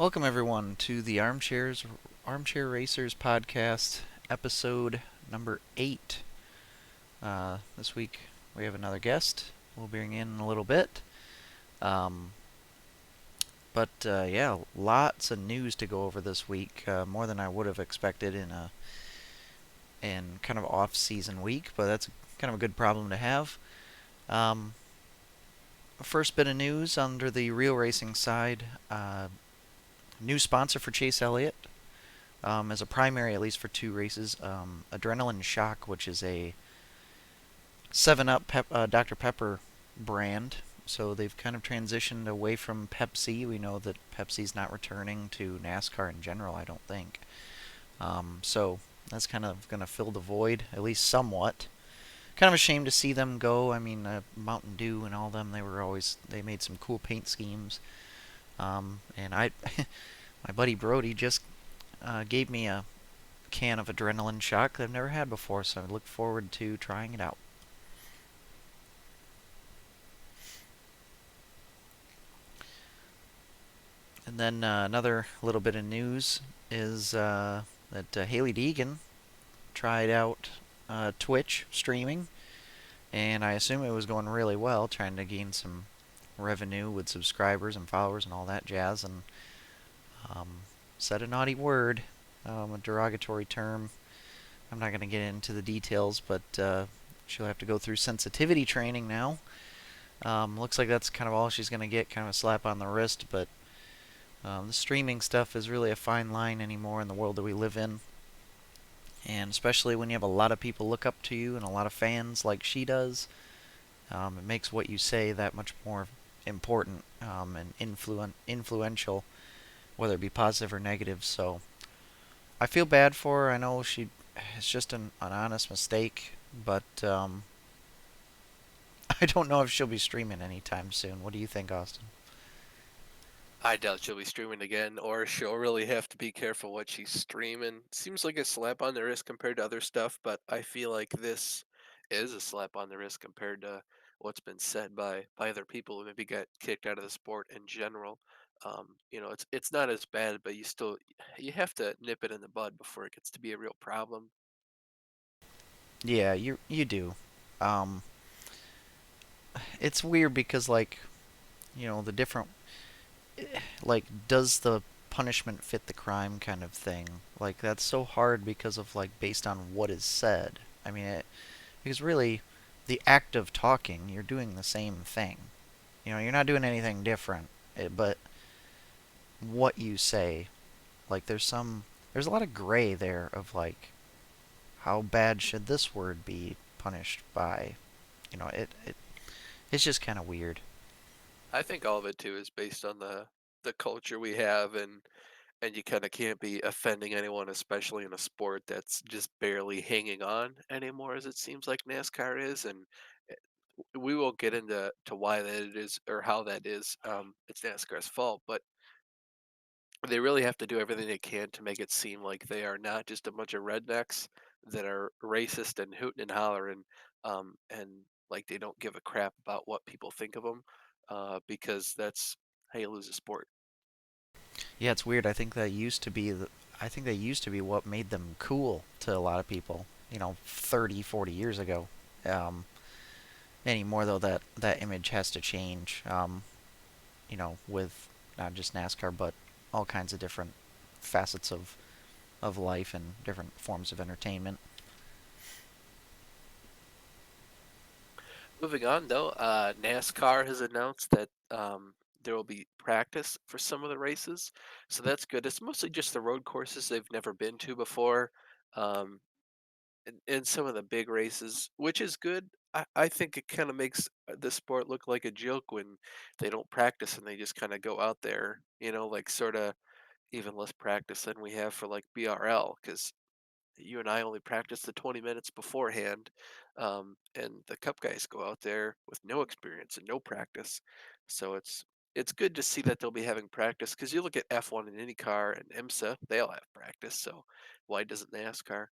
Welcome everyone to the Armchair Racers podcast, episode number 8. This week we have another guest. We'll bring in a little bit. Um, yeah, lots of news to go over this week, more than I would have expected in kind of off-season week, but that's kind of a good problem to have. Um, First bit of news under the real racing side: new sponsor for Chase Elliott. As a primary, at least for 2 races. Adrenaline Shock, which is a 7-Up Dr. Pepper brand. So they've kind of transitioned away from Pepsi. We know that Pepsi's not returning to NASCAR in general, I don't think. So that's kind of going to fill the void, at least somewhat. Kind of a shame to see them go. I mean, Mountain Dew and all them, they made some cool paint schemes. And my buddy Brody just gave me a can of adrenaline shock that I've never had before, so I look forward to trying it out. And then another little bit of news is that Haley Deegan tried out Twitch streaming, and I assume it was going really well, trying to gain some revenue with subscribers and followers and all that jazz, and um, said a naughty word, a derogatory term. I'm not going to get into the details, but she'll have to go through sensitivity training now. Looks like that's kind of all she's going to get, kind of a slap on the wrist, but the streaming stuff is really a fine line anymore in the world that we live in. And especially when you have a lot of people look up to you and a lot of fans like she does, it makes what you say that much more important and influential, whether it be positive or negative. So I feel bad for her. I know it's just an honest mistake, but I don't know if she'll be streaming anytime soon. What do you think, Austin? I doubt she'll be streaming again, or she'll really have to be careful what she's streaming. Seems like a slap on the wrist compared to other stuff, but I feel like this is a slap on the wrist compared to what's been said by other people who maybe got kicked out of the sport in general. It's not as bad, but you have to nip it in the bud before it gets to be a real problem. Yeah, you do. Um, it's weird because the different does the punishment fit the crime kind of thing. Like that's so hard because of based on what is said. I mean, because really, the act of talking, you're doing the same thing. You're not doing anything different. But what you say, there's a lot of gray there of how bad should this word be punished by. It's just kind of weird. I think all of it too is based on the culture we have and you kind of can't be offending anyone, especially in a sport that's just barely hanging on anymore, as it seems like NASCAR is. And eh, we won't get into why that it is or how that is. It's NASCAR's fault, but they really have to do everything they can to make it seem like they are not just a bunch of rednecks that are racist and hooting and hollering, and like they don't give a crap about what people think of them, because that's how you lose a sport. Yeah, it's weird. I think that used to be what made them cool to a lot of people. 30, 40 years ago. Um, Anymore though, that image has to change. With not just NASCAR, but all kinds of different facets of life and different forms of entertainment. Moving on though, NASCAR has announced that there will be practice for some of the races, so that's good. It's mostly just the road courses they've never been to before, um, and some of the big races, which is good. I think it kind of makes the sport look like a joke when they don't practice and they just kind of go out there, like sort of even less practice than we have for like BRL, because you and I only practice the 20 minutes beforehand, and the cup guys go out there with no experience and no practice. So it's good to see that they'll be having practice because you look at F1 and IndyCar and IMSA, they all have practice. So why doesn't NASCAR?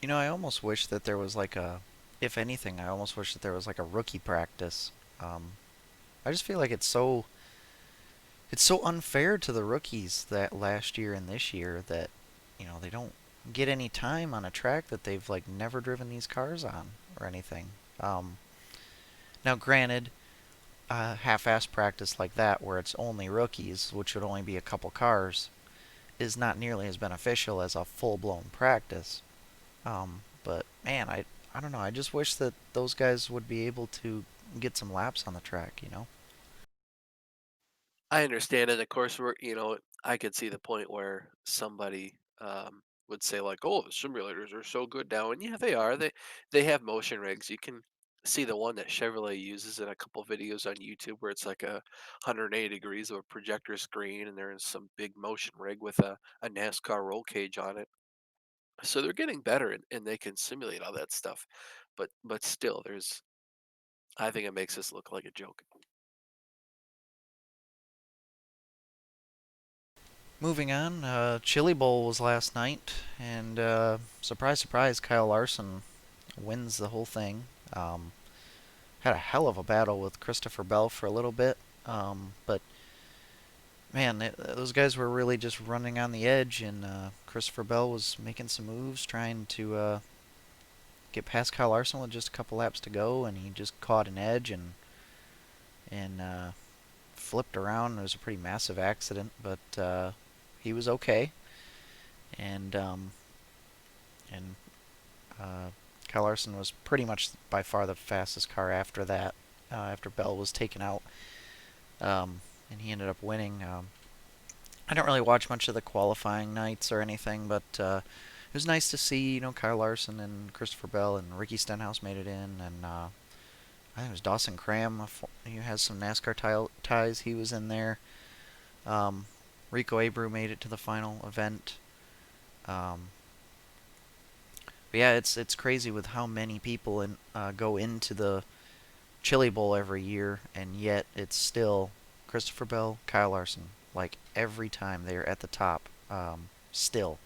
I almost wish that there was if anything, I almost wish that there was a rookie practice. I just feel like it's so it's so unfair to the rookies that last year and this year that they don't get any time on a track that they've like never driven these cars on or anything. Um, Now, granted, half-ass practice like that, where it's only rookies, which would only be a couple cars, is not nearly as beneficial as a full-blown practice. But man, I don't know. I just wish that those guys would be able to get some laps on the track. I understand, and of course, I could see the point where somebody would say like, "Oh, the simulators are so good now," and yeah, they are. They have motion rigs. You can see the one that Chevrolet uses in a couple videos on YouTube, where it's like 180 degrees of a projector screen, and there's some big motion rig with a NASCAR roll cage on it. So they're getting better, and they can simulate all that stuff. But still, I think it makes this look like a joke. Moving on, Chili Bowl was last night, and surprise, surprise, Kyle Larson wins the whole thing. Had a hell of a battle with Christopher Bell for a little bit, but man, those guys were really just running on the edge, and Christopher Bell was making some moves, trying to get past Kyle Larson with just a couple laps to go, and he just caught an edge and flipped around. It was a pretty massive accident, but he was okay, and um, and uh, Kyle Larson was pretty much by far the fastest car after that. After Bell was taken out, and he ended up winning. I don't really watch much of the qualifying nights or anything, but it was nice to see, Kyle Larson and Christopher Bell and Ricky Stenhouse made it in, and I think it was Dawson Cram, who has some NASCAR ties. He was in there. Um, Rico Abreu made it to the final event. Um, but yeah, it's crazy with how many people go into the Chili Bowl every year, and yet it's still Christopher Bell, Kyle Larson. Like every time they're at the top, still.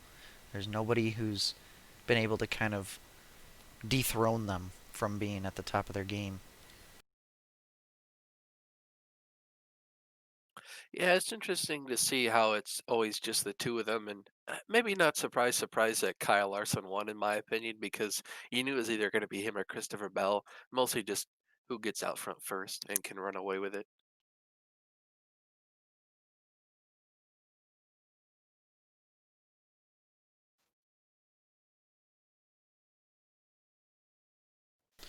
There's nobody who's been able to kind of dethrone them from being at the top of their game. Yeah, it's interesting to see how it's always just the two of them, and maybe not surprise that Kyle Larson won, in my opinion, because you knew it was either going to be him or Christopher Bell. Mostly just who gets out front first and can run away with it.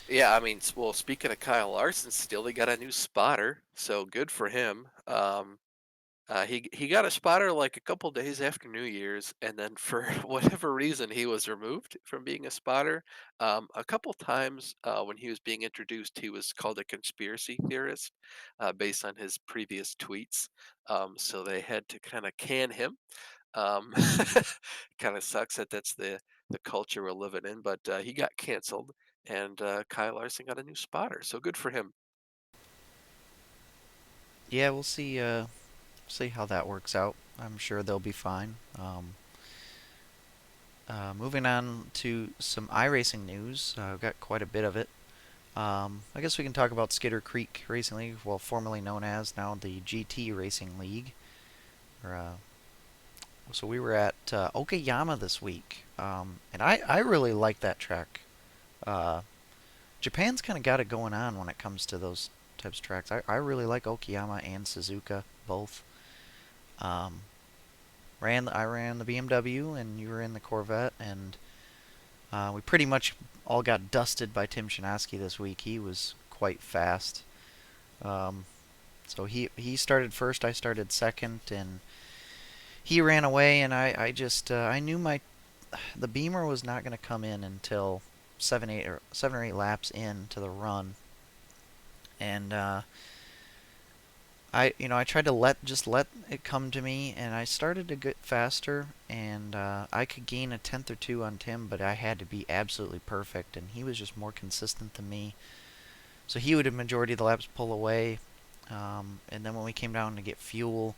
Yeah, I mean, well, speaking of Kyle Larson, still he got a new spotter, so good for him. He got a spotter like a couple days after New Year's, and then for whatever reason, he was removed from being a spotter. A couple times when he was being introduced, he was called a conspiracy theorist based on his previous tweets. So they had to kind of can him. Um, kind of sucks that that's the culture we're living in, but he got canceled, and Kyle Larson got a new spotter. So good for him. Yeah, we'll see how that works out. I'm sure they'll be fine. Moving on to some iRacing news, I've got quite a bit of it. I guess we can talk about Skidder Creek Racing League, well, formerly known as now the GT Racing League. Or, so we were at Okayama this week, and I really like that track. Uh, Japan's kind of got it going on when it comes to those types of tracks. I really like Okayama and Suzuka both. Um, I ran the BMW, and you were in the Corvette, and we pretty much all got dusted by Tim Shinaski this week. He was quite fast. Um, so he started first, I started second, and he ran away, and I just I knew the Beamer was not going to come in until 7 or 8 laps into the run, and I tried to let it come to me, and I started to get faster, and I could gain a tenth or two on Tim, but I had to be absolutely perfect, and he was just more consistent than me. So he would have majority of the laps pull away, and then when we came down to get fuel,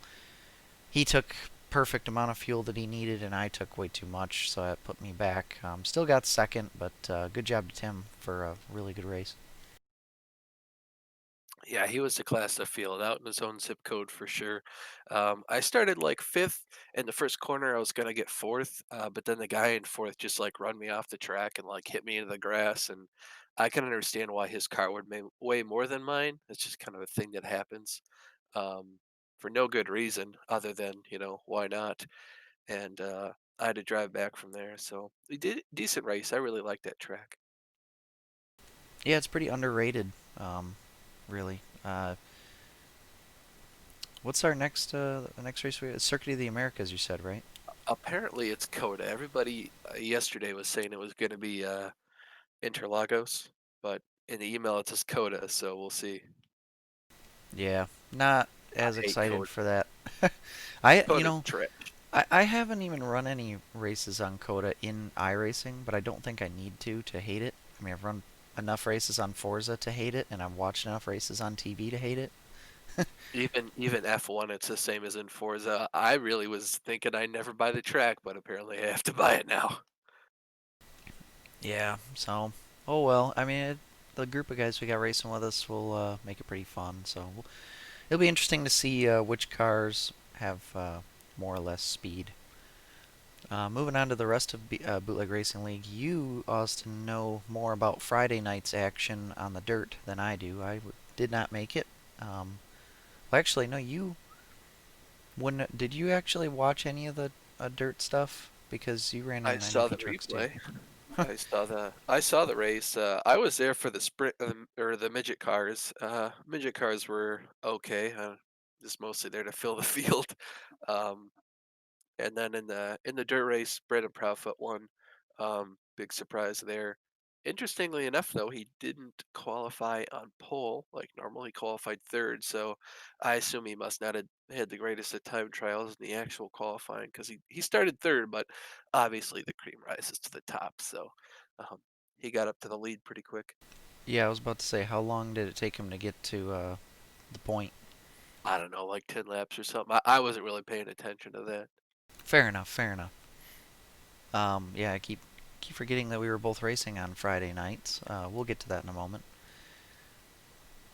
he took perfect amount of fuel that he needed, and I took way too much, so that put me back. Still got second, but good job to Tim for a really good race. Yeah, he was the class of field out in his own zip code for sure. I started like fifth in the first corner. I was gonna get fourth, but then the guy in fourth just like run me off the track and like hit me into the grass. And I can understand why his car would weigh more than mine. It's just kind of a thing that happens um, for no good reason other than why not. And I had to drive back from there. So we did decent race. I really liked that track. Yeah, it's pretty underrated, really. What's our next the next race? Circuit of the Americas, you said, right? Apparently, it's Coda. Everybody yesterday was saying it was going to be Interlagos, but in the email it says Coda, so we'll see. Yeah, not I as hate excited Coda. for that. I, you Coda's know, trash. I haven't even run any races on Coda in iRacing, but I don't think I need to hate it. I mean, I've run enough races on Forza to hate it, and I've watched enough races on TV to hate it. Even F1, it's the same as in Forza. I really was thinking I'd never buy the track, but apparently I have to buy it now. Yeah, so, oh well. I mean, the group of guys we got racing with us will make it pretty fun. So it'll be interesting to see which cars have more or less speed. Moving on to the rest of Bootleg Racing League, you, Austin, know more about Friday night's action on the dirt than I do. Did not make it. Um, well, actually, no, you wouldn't. Did you actually watch any of the dirt stuff? Because you ran I in saw the 9MP trucks too. replay. I saw the race. I was there for the sprint or the midget cars. Midget cars were okay. Just mostly there to fill the field. Um, And then in the dirt race, Brandon Proudfoot won. Big surprise there. Interestingly enough, though, he didn't qualify on pole like normal. He qualified third, so I assume he must not have had the greatest of time trials in the actual qualifying because he started third, but obviously the cream rises to the top, so um, he got up to the lead pretty quick. Yeah, I was about to say, how long did it take him to get to the point? I don't know, like 10 laps or something. I wasn't really paying attention to that. Fair enough, fair enough. Yeah, I keep forgetting that we were both racing on Friday nights. We'll get to that in a moment.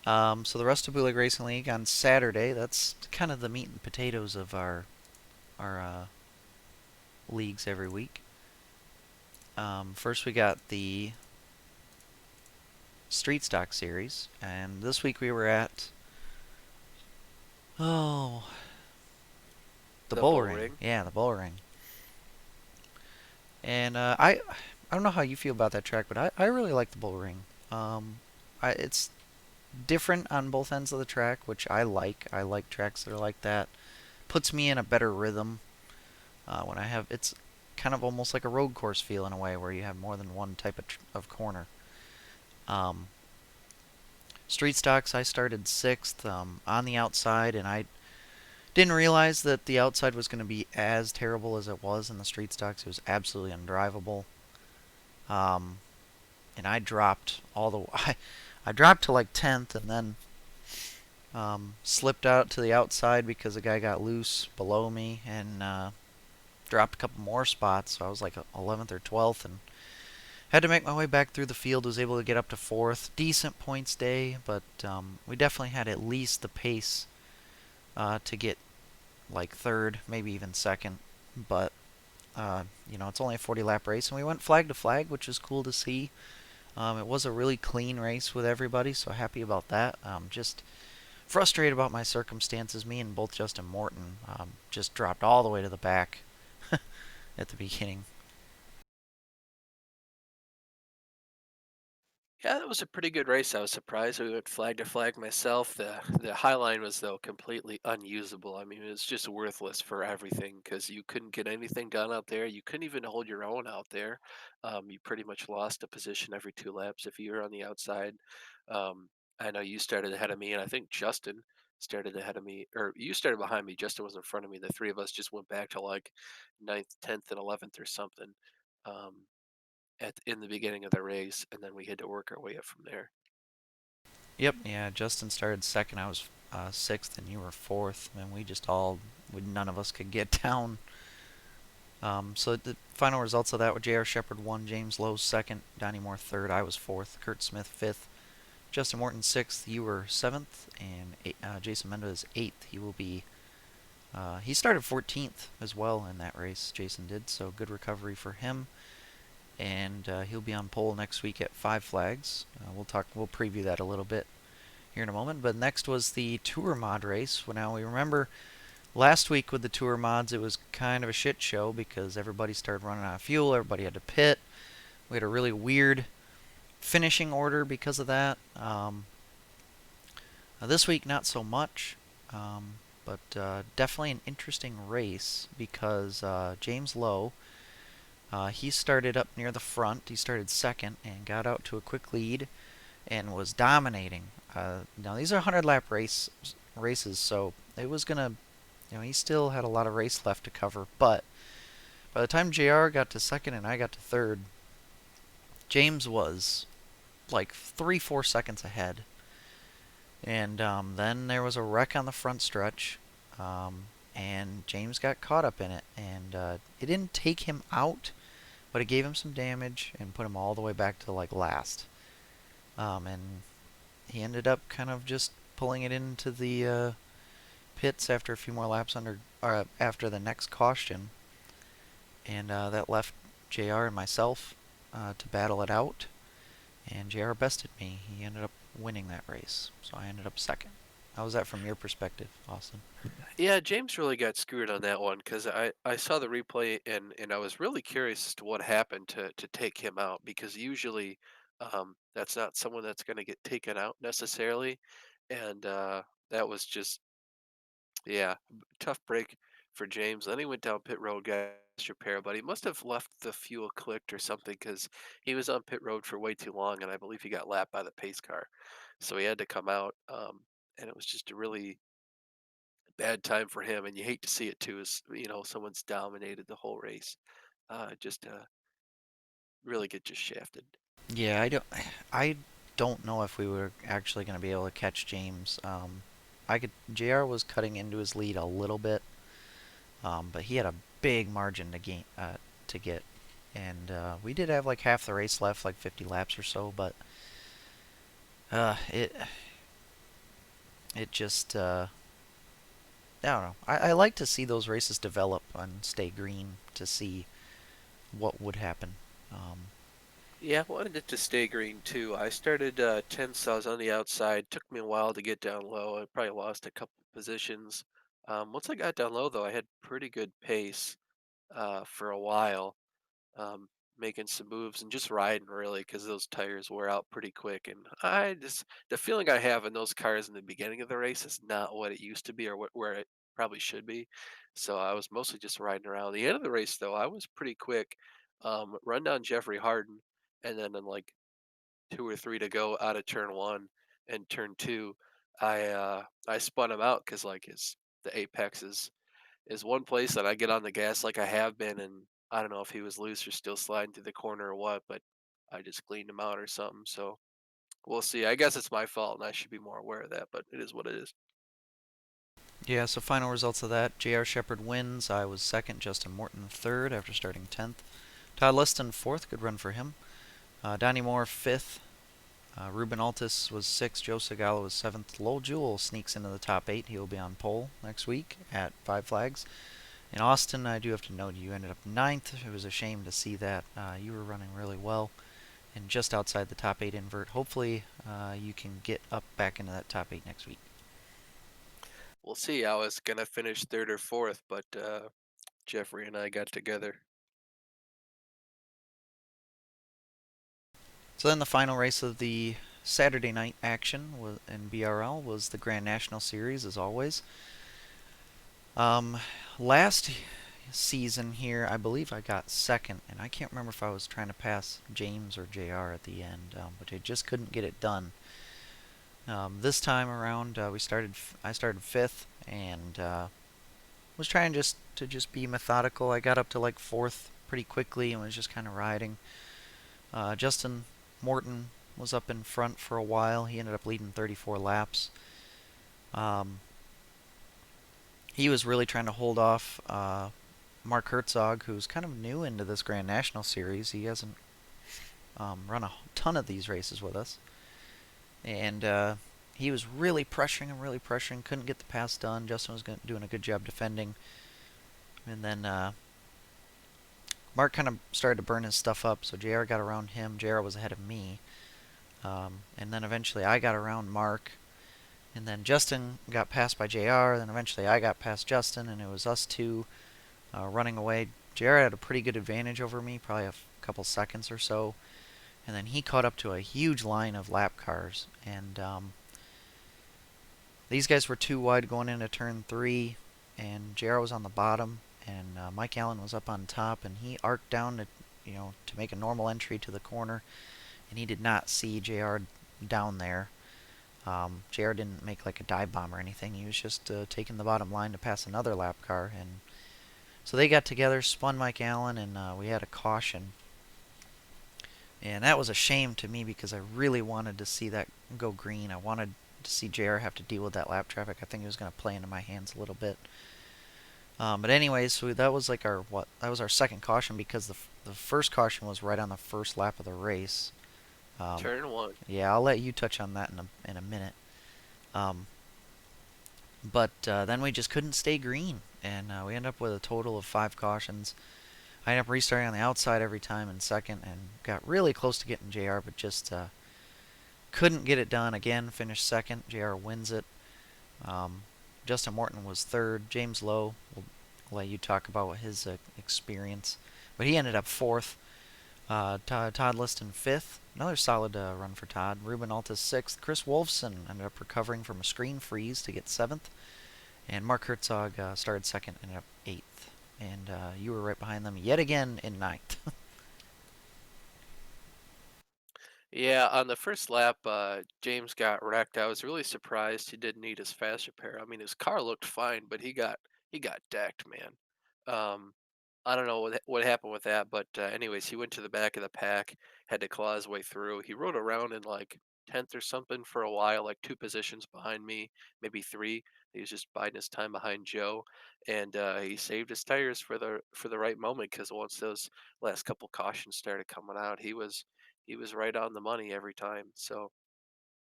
So the rest of Bootleg Racing League on Saturday. That's kind of the meat and potatoes of our leagues every week. First, we got the Street Stock Series, and this week we were at oh the The Bull bull Ring. ring. Yeah, the Bull Ring. And I don't know how you feel about that track, but I really like the Bull Ring. It's different on both ends of the track, which I like. I like tracks that are like that. Puts me in a better rhythm when I have. It's kind of almost like a road course feel in a way, where you have more than one type of corner. Um, Street stocks, I started sixth on the outside, and I didn't realize that the outside was going to be as terrible as it was in the street stocks. It was absolutely undrivable. Um, and I dropped all the I dropped to like 10th, and then slipped out to the outside because a guy got loose below me, and dropped a couple more spots. So I was like 11th or 12th, and had to make my way back through the field. Was able to get up to fourth. Decent points day, but we definitely had at least the pace to get like third, maybe even second. But it's only a 40 lap race, and we went flag to flag, which was cool to see. It was a really clean race with everybody, so happy about that. Just frustrated about my circumstances. Me and both Justin Morton just dropped all the way to the back at the beginning. Yeah, that was a pretty good race. I was surprised we went flag to flag myself. The high line was though completely unusable. I mean, it was just worthless for everything because you couldn't get anything done out there. You couldn't even hold your own out there. You pretty much lost a position every 2 laps if you were on the outside. Um, I know you started ahead of me, and I think Justin started ahead of me, or you started behind me. Justin was in front of me. The three of us just went back to like ninth, 10th, and 11th or something. Um, in the beginning of the race, and then we had to work our way up from there. Yep, yeah, Justin started second. I was sixth, and you were fourth. And none of us could get down. So the final results of that were J.R. Shepard won, James Lowe second, Donnie Moore third, I was fourth, Kurt Smith fifth, Justin Morton sixth. You were seventh, and Jason Mendez eighth. He will be. He started 14th as well in that race. Jason did, so good recovery for him. And he'll be on pole next week at Five Flags. We'll talk. We'll preview that a little bit here in a moment. But next was the Tour Mod race. Well, now we remember last week with the Tour Mods, it was kind of a shit show because everybody started running out of fuel. Everybody had to pit. We had a really weird finishing order because of that. This week, not so much, but definitely an interesting race because James Lowe, he started up near the front. He started second and got out to a quick lead and was dominating. Now these are 100 lap races, so it was gonna, he still had a lot of race left to cover. But by the time JR got to second and I got to third, James was like 3-4 seconds ahead. And then there was a wreck on the front stretch, and James got caught up in it. And it didn't take him out, but it gave him some damage and put him all the way back to like last. And he ended up kind of just pulling it into the pits after a few more laps after the next caution, and that left JR and myself to battle it out. And JR bested me. He ended up winning that race, so I ended up second. How was that from your perspective, Austin? Yeah, James really got screwed on that one because I saw the replay and I was really curious as to what happened to take him out because usually that's not someone that's going to get taken out necessarily, and that was just yeah, tough break for James. Then he went down pit road, got extra pair, but he must have left the fuel clicked or something because he was on pit road for way too long, and I believe he got lapped by the pace car, so he had to come out. And it was just a really bad time for him, and you hate to see it too. As someone's dominated the whole race, just really get just shafted. Yeah, I don't know if we were actually going to be able to catch James. JR was cutting into his lead a little bit, but he had a big margin to get, and we did have like half the race left, like 50 laps or so, but uh, it it just I don't know. I like to see those races develop and stay green to see what would happen. Yeah, I wanted it to stay green too. I started 10, so I was on the outside. Took me a while to get down low. I probably lost a couple positions. Once I got down low, though, I had pretty good pace for a while. um, Making some moves and just riding really because those tires wear out pretty quick. And the feeling I have in those cars in the beginning of the race is not what it used to be or where it probably should be. So I was mostly just riding around. The end of the race though, I was pretty quick. Run down Jeffrey Harden, and then in like two or three to go out of turn one and turn two, I spun him out because like his the apex is one place that I get on the gas like I have been, and I don't know if he was loose or still sliding through the corner or what, but I just cleaned him out or something. So we'll see. I guess it's my fault, and I should be more aware of that, but it is what it is. Yeah, so final results of that: J.R. Shepard wins. I was second. Justin Morton third after starting 10th. Todd Liston fourth. Good run for him. Donnie Moore fifth. Ruben Altus was sixth. Joe Segala was seventh. Lowell Jewell sneaks into the top eight. He will be on pole next week at Five Flags. In Austin, I do have to note you ended up ninth. It was a shame to see that. You were running really well and just outside the top eight invert. Hopefully, you can get up back into that top eight next week. We'll see. I was gonna finish third or fourth, but Jeffrey and I got together. So then the final race of the Saturday night action in BRL was the Grand National Series, as always. Um, Last season here, I believe I got second, and I can't remember if I was trying to pass James or JR at the end, but I just couldn't get it done. This time around, I started fifth, and was trying just be methodical. I got up to like fourth pretty quickly and was just kind of riding. Justin Morton was up in front for a while. He ended up leading 34 laps. Um, he was really trying to hold off Mark Herzog, who's kind of new into this Grand National Series. He hasn't run a ton of these races with us. and he was really pressuring, couldn't get the pass done. Justin was doing a good job defending, and then Mark kind of started to burn his stuff up, so JR got around him. JR was ahead of me, and then eventually I got around Mark, and then Justin got passed by JR. Then eventually I got past Justin, and it was us two running away. JR had a pretty good advantage over me, probably a couple seconds or so, and then he caught up to a huge line of lap cars, and these guys were too wide going into turn three, and JR was on the bottom, and Mike Allen was up on top, and he arced down to make a normal entry to the corner, and he did not see JR down there. JR didn't make like a dive bomb or anything. He was just taking the bottom line to pass another lap car, and so they got together, spun Mike Allen, and we had a caution. And that was a shame to me because I really wanted to see that go green. I wanted to see JR have to deal with that lap traffic. I think it was going to play into my hands a little bit. But anyways, so that was like our what? That was our second caution because the first caution was right on the first lap of the race. Um, Turn one. yeah, I'll let you touch on that in a minute. Um, but then we just couldn't stay green, and we ended up with a total of 5 cautions. I ended up restarting on the outside every time in second, and got really close to getting JR, but just couldn't get it done. Again, finished second. JR wins it. Um, Justin Morton was third. James Lowe, will let you talk about his experience, but he ended up fourth. Todd Liston fifth. Another solid run for Todd. Ruben Altus sixth. Chris Wolfson ended up recovering from a screen freeze to get seventh. And Mark Herzog started second, ended up eighth. And you were right behind them yet again in ninth. Yeah, on the first lap, James got wrecked. I was really surprised he didn't need his fast repair. I mean, his car looked fine, but he got decked, man. Um, I don't know what happened with that, but anyways, he went to the back of the pack, had to claw his way through. He rode around in like 10th or something for a while, like 2 positions behind me, maybe three. He was just biding his time behind Joe, and he saved his tires for the right moment because once those last couple cautions started coming out, he was right on the money every time. So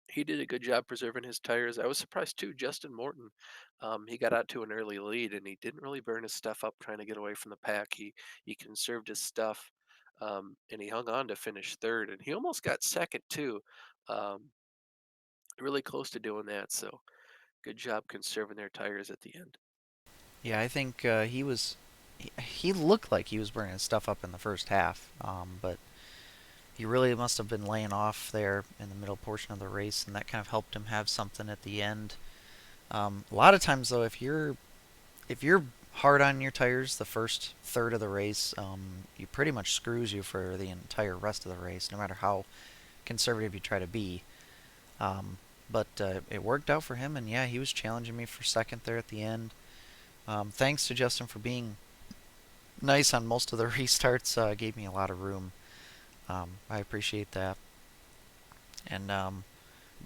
he did a good job preserving his tires. I was surprised too. Justin Morton, he got out to an early lead and he didn't really burn his stuff up trying to get away from the pack. He conserved his stuff, and he hung on to finish third. And he almost got second too, um, really close to doing that. So good job conserving their tires at the end. Yeah, I think he looked like he was burning his stuff up in the first half, but he really must have been laying off there in the middle portion of the race, and that kind of helped him have something at the end. A lot of times, though, if you're hard on your tires the first third of the race, you pretty much screws you for the entire rest of the race, no matter how conservative you try to be. Um, but it worked out for him, and yeah, he was challenging me for second there at the end. Thanks to Justin for being nice on most of the restarts. Gave me a lot of room. I appreciate that. And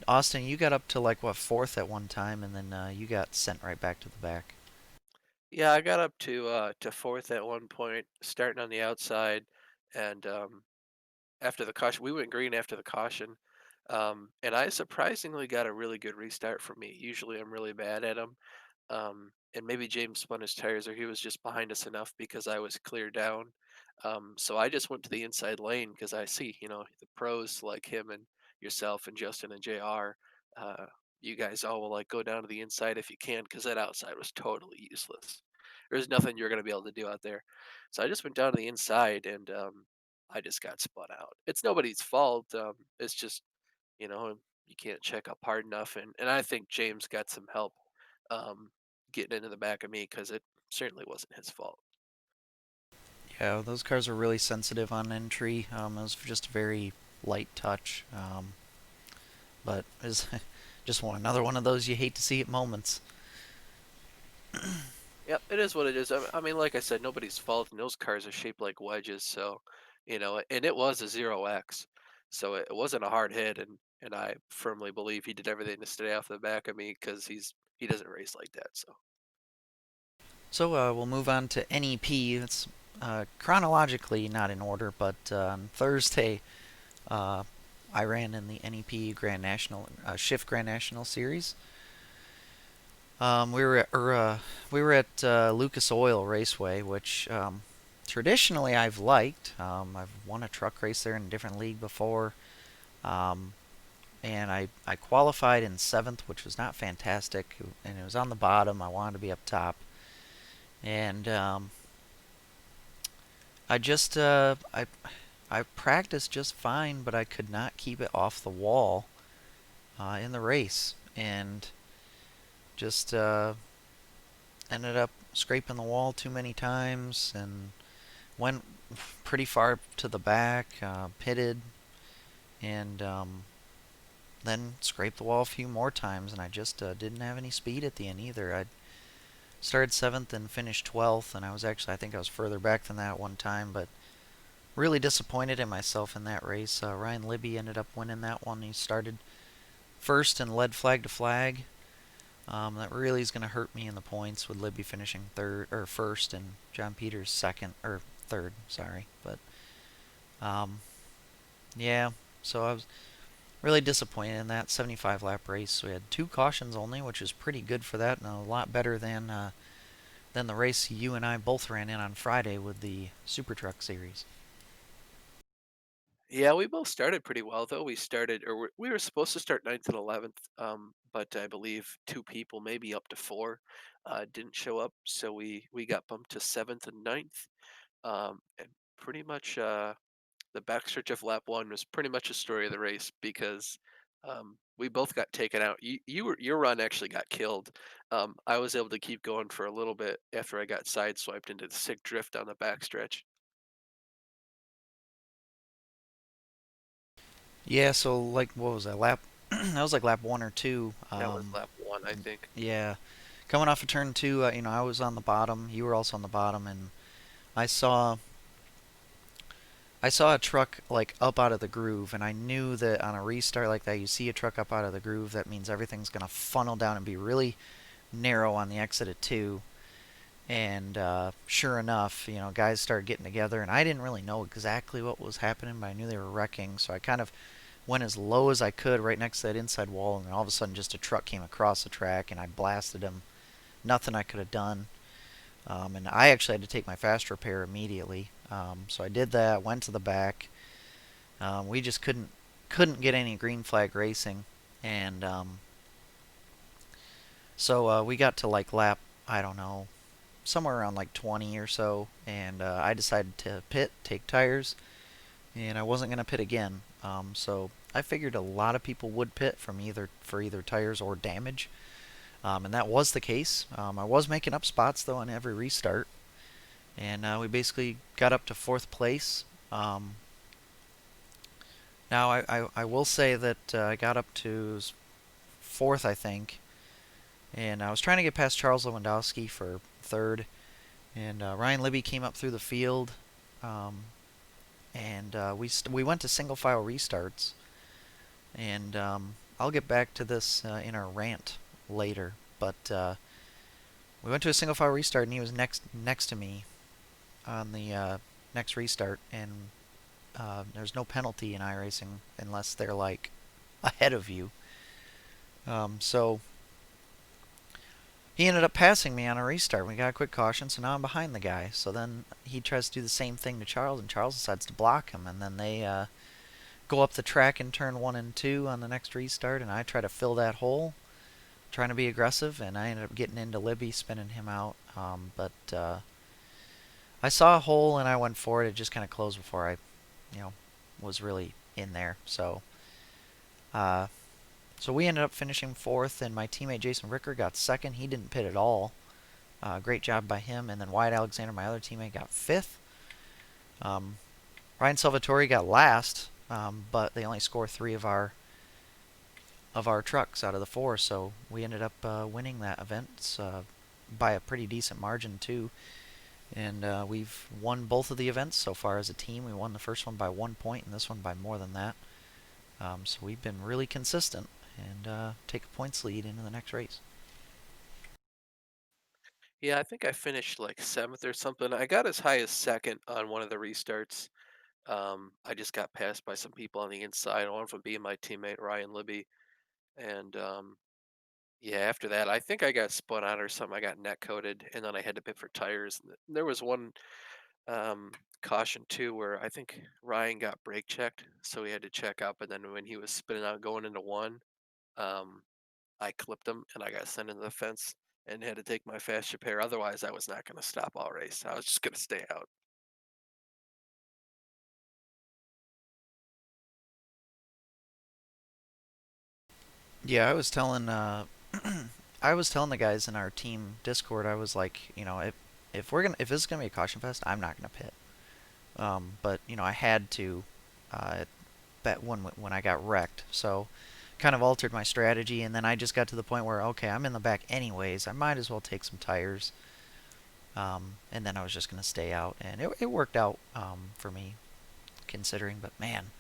Austin, you got up to like what fourth at one time, and then you got sent right back to the back. Yeah, I got up to fourth at one point, starting on the outside, and after the caution, we went green after the caution, and I surprisingly got a really good restart for me. Usually, I'm really bad at them, and maybe James spun his tires, or he was just behind us enough because I was clear down. So I just went to the inside lane because I see, the pros like him and yourself and Justin and Jr. Uh, you guys all will like go down to the inside if you can because that outside was totally useless. There's nothing you're going to be able to do out there. So I just went down to the inside and I just got spun out. It's nobody's fault. It's just, you know, you can't check up hard enough. And I think James got some help um, getting into the back of me because it certainly wasn't his fault. Yeah, those cars are really sensitive on entry. It was just a very light touch, but it's just another one of those you hate to see at moments. Yep, it is what it is. I mean, like I said, nobody's fault, and those cars are shaped like wedges. So, and it was a 0x. So it wasn't a hard hit. And I firmly believe he did everything to stay off the back of me because he doesn't race like that. So. So we'll move on to NEP. It's chronologically not in order, but on Thursday, uh, I ran in the NEP Grand National Shift Grand National Series. We were at Lucas Oil Raceway, which traditionally I've liked. I've won a truck race there in a different league before, um, and I qualified in seventh, which was not fantastic, and it was on the bottom. I wanted to be up top, and I just I practiced just fine, but I could not keep it off the wall in the race, and just ended up scraping the wall too many times and went pretty far to the back, pitted, and then scraped the wall a few more times, and I just didn't have any speed at the end either. I started seventh and finished 12th, and I think I was further back than that one time, but really disappointed in myself in that race. Ryan Libby ended up winning that one. He started first and led flag to flag. That really is going to hurt me in the points with Libby finishing third or first and John Peters second or third. Sorry, but um, yeah. So I was really disappointed in that 75 lap race. We had two cautions only, which is pretty good for that, and a lot better than the race you and I both ran in on Friday with the Super Truck Series. Yeah, we both started pretty well though. We started, or we were supposed to start ninth and 11th, but I believe two people, maybe up to four, didn't show up, so we got bumped to seventh and ninth. And pretty much the backstretch of lap one was pretty much a story of the race because we both got taken out. Your run actually got killed. I was able to keep going for a little bit after I got sideswiped into the sick drift on the backstretch. Yeah, so like what was that lap? That was like lap one or two. That was lap one, I think. Yeah, coming off of turn two, I was on the bottom. You were also on the bottom, and I saw I saw a truck like up out of the groove, and I knew that on a restart like that, you see a truck up out of the groove, that means everything's gonna funnel down and be really narrow on the exit at two. And sure enough, guys started getting together, and I didn't really know exactly what was happening, but I knew they were wrecking, so I kind of went as low as I could right next to that inside wall, and then all of a sudden just a truck came across the track, and I blasted him. Nothing I could have done. And I actually had to take my fast repair immediately. So I did that, went to the back. We just couldn't get any green flag racing, and so we got to like lap, I don't know, somewhere around like 20 or so, and I decided to pit, take tires, and I wasn't gonna pit again. So I figured a lot of people would pit from either tires or damage, and that was the case. I was making up spots though on every restart, and we basically got up to fourth place. Um, Now I will say that I got up to fourth, I think, and I was trying to get past Charles Lewandowski for third, and Ryan Libby came up through the field, um, and we went to single file restarts, and I'll get back to this in our rant later, but we went to a single file restart, and he was next to me on the next restart, and there's no penalty in iRacing unless they're like ahead of you. So he ended up passing me on a restart. We got a quick caution, so now I'm behind the guy. So then he tries to do the same thing to Charles, and Charles decides to block him, and then they go up the track in turn one and two on the next restart, and I try to fill that hole, trying to be aggressive, and I ended up getting into Libby, spinning him out. But I saw a hole and I went for it. It just kind of closed before I, you know, was really in there. Uh, so we ended up finishing fourth, and my teammate Jason Ricker got second. He didn't pit at all. Great job by him. And then Wyatt Alexander, my other teammate, got fifth. Um, Ryan Salvatore got last, but they only score three of our trucks out of the four, so we ended up winning that event by a pretty decent margin too. And we've won both of the events so far as a team. We won the first one by 1 point, and this one by more than that. So we've been really consistent and take a points lead into the next race. Yeah, I think I finished like seventh or something. I got as high as second on one of the restarts. I just got passed by some people on the inside, one of them being my teammate Ryan Libby, and yeah, after that, I think I got spun out or something. I got net coated, and then I had to pit for tires. And there was one um, caution too, where I think Ryan got brake checked, so he had to check up. And then when he was spinning out going into one, um, I clipped him and I got sent into the fence and had to take my fast repair. Otherwise, I was not going to stop all race. I was just going to stay out. Yeah, I was telling I was telling the guys in our team Discord. I was like, if this is gonna be a caution fest, I'm not gonna pit. But I had to bet when I got wrecked. So kind of altered my strategy, and then I just got to the point where okay, I'm in the back anyways. I might as well take some tires. And then I was just gonna stay out, and it worked out for me considering. But man,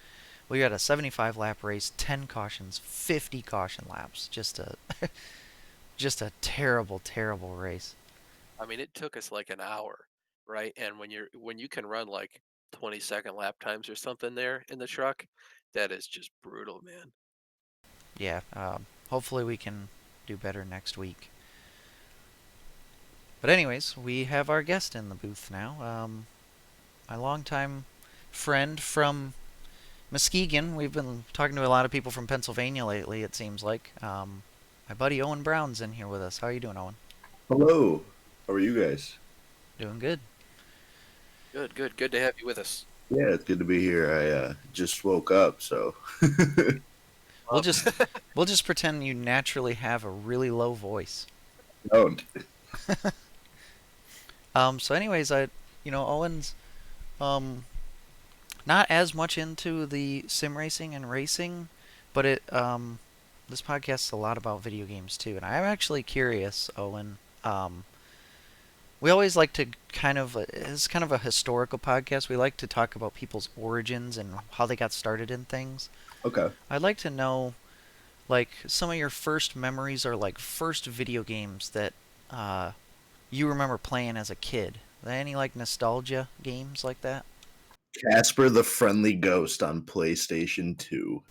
we got a 75 lap race, 10 cautions, 50 caution laps. Just a just a terrible, terrible race. I mean, it took us like an hour, right? And when you can run like 20-second lap times or something there in the truck, that is just brutal, man. Yeah, hopefully we can do better next week. But anyways, we have our guest in the booth now. My longtime friend from Muskegon. We've been talking to a lot of people from Pennsylvania lately. It seems like. My buddy Owyn Brown's in here with us. How are you doing, Owen? Hello. How are you guys? Doing good. Good, good, good to have you with us. Yeah, it's good to be here. I just woke up, so We'll Um, just we'll just pretend you naturally have a really low voice. don't. So anyways, Owen's um not as much into the sim racing and racing, but this podcast's a lot about video games too, and I'm actually curious, Owen. We always like to it's kind of a historical podcast. We like to talk about people's origins and how they got started in things. Okay. I'd like to know like some of your first memories or like first video games that uh, you remember playing as a kid. Any like nostalgia games like that? Casper the Friendly Ghost on PlayStation 2.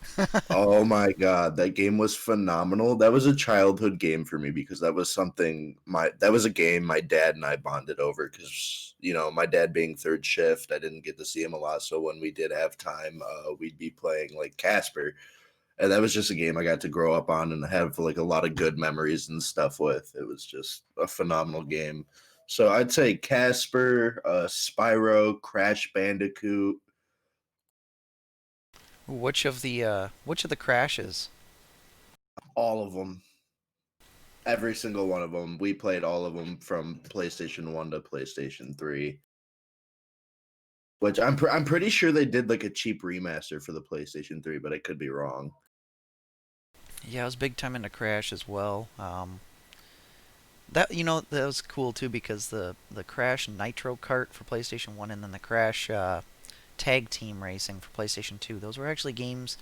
Oh my god, that game was phenomenal. That was a childhood game for me because that was a game my dad and I bonded over cuz my dad being third shift, I didn't get to see him a lot, so when we did have time, we'd be playing like Casper. And that was just a game I got to grow up on and have like a lot of good memories and stuff with. It was just a phenomenal game. So I'd say Casper, Spyro, Crash Bandicoot, Which of the crashes? all of them, every single one of them. We played all of them from PlayStation 1 to PlayStation 3, which I'm pretty sure they did like a cheap remaster for the PlayStation 3, but I could be wrong. Yeah, I was big time into Crash as well. That was cool too because the Crash Nitro Kart for PlayStation 1 and then the Crash Tag Team Racing for PlayStation 2. Those were actually games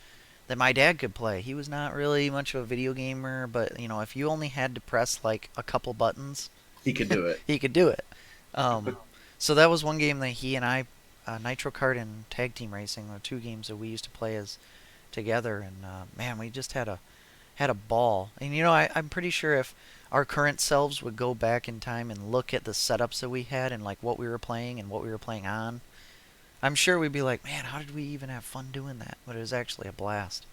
that my dad could play. He was not really much of a video gamer, but if you only had to press like a couple buttons, He could do it. he could do it. Um, so that was one game that he and I, Nitro Kart and Tag Team Racing, were two games that we used to play as together, and man, we just had a ball. And I'm pretty sure if our current selves would go back in time and look at the setups that we had and like what we were playing and what we were playing on, I'm sure we'd be like, man, how did we even have fun doing that? But it was actually a blast.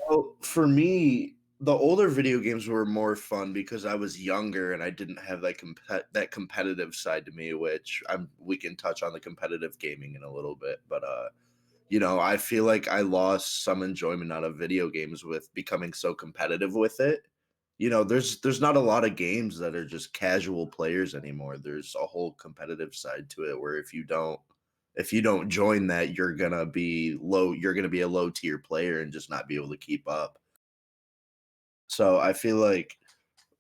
Well, for me, the older video games were more fun because I was younger and I didn't have that competitive side to me, which we can touch on the competitive gaming in a little bit, but I feel like I lost some enjoyment out of video games with becoming so competitive with it. There's not a lot of games that are just casual players anymore. There's a whole competitive side to it where if you don't join that, you're gonna be a low tier player and just not be able to keep up. So I feel like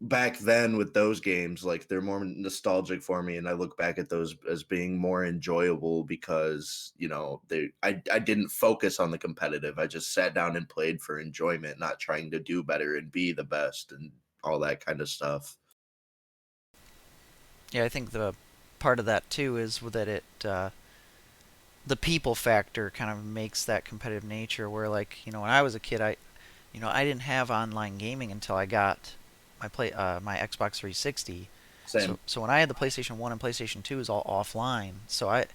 back then with those games, like they're more nostalgic for me, and I look back at those as being more enjoyable because I didn't focus on the competitive. I just sat down and played for enjoyment, not trying to do better and be the best and all that kind of stuff. Yeah, I think the part of that too is that the people factor kind of makes that competitive nature where like, when I was a kid, I didn't have online gaming until I got my Xbox 360. So Same. so when I had the PlayStation 1 and PlayStation 2 it was all offline. So I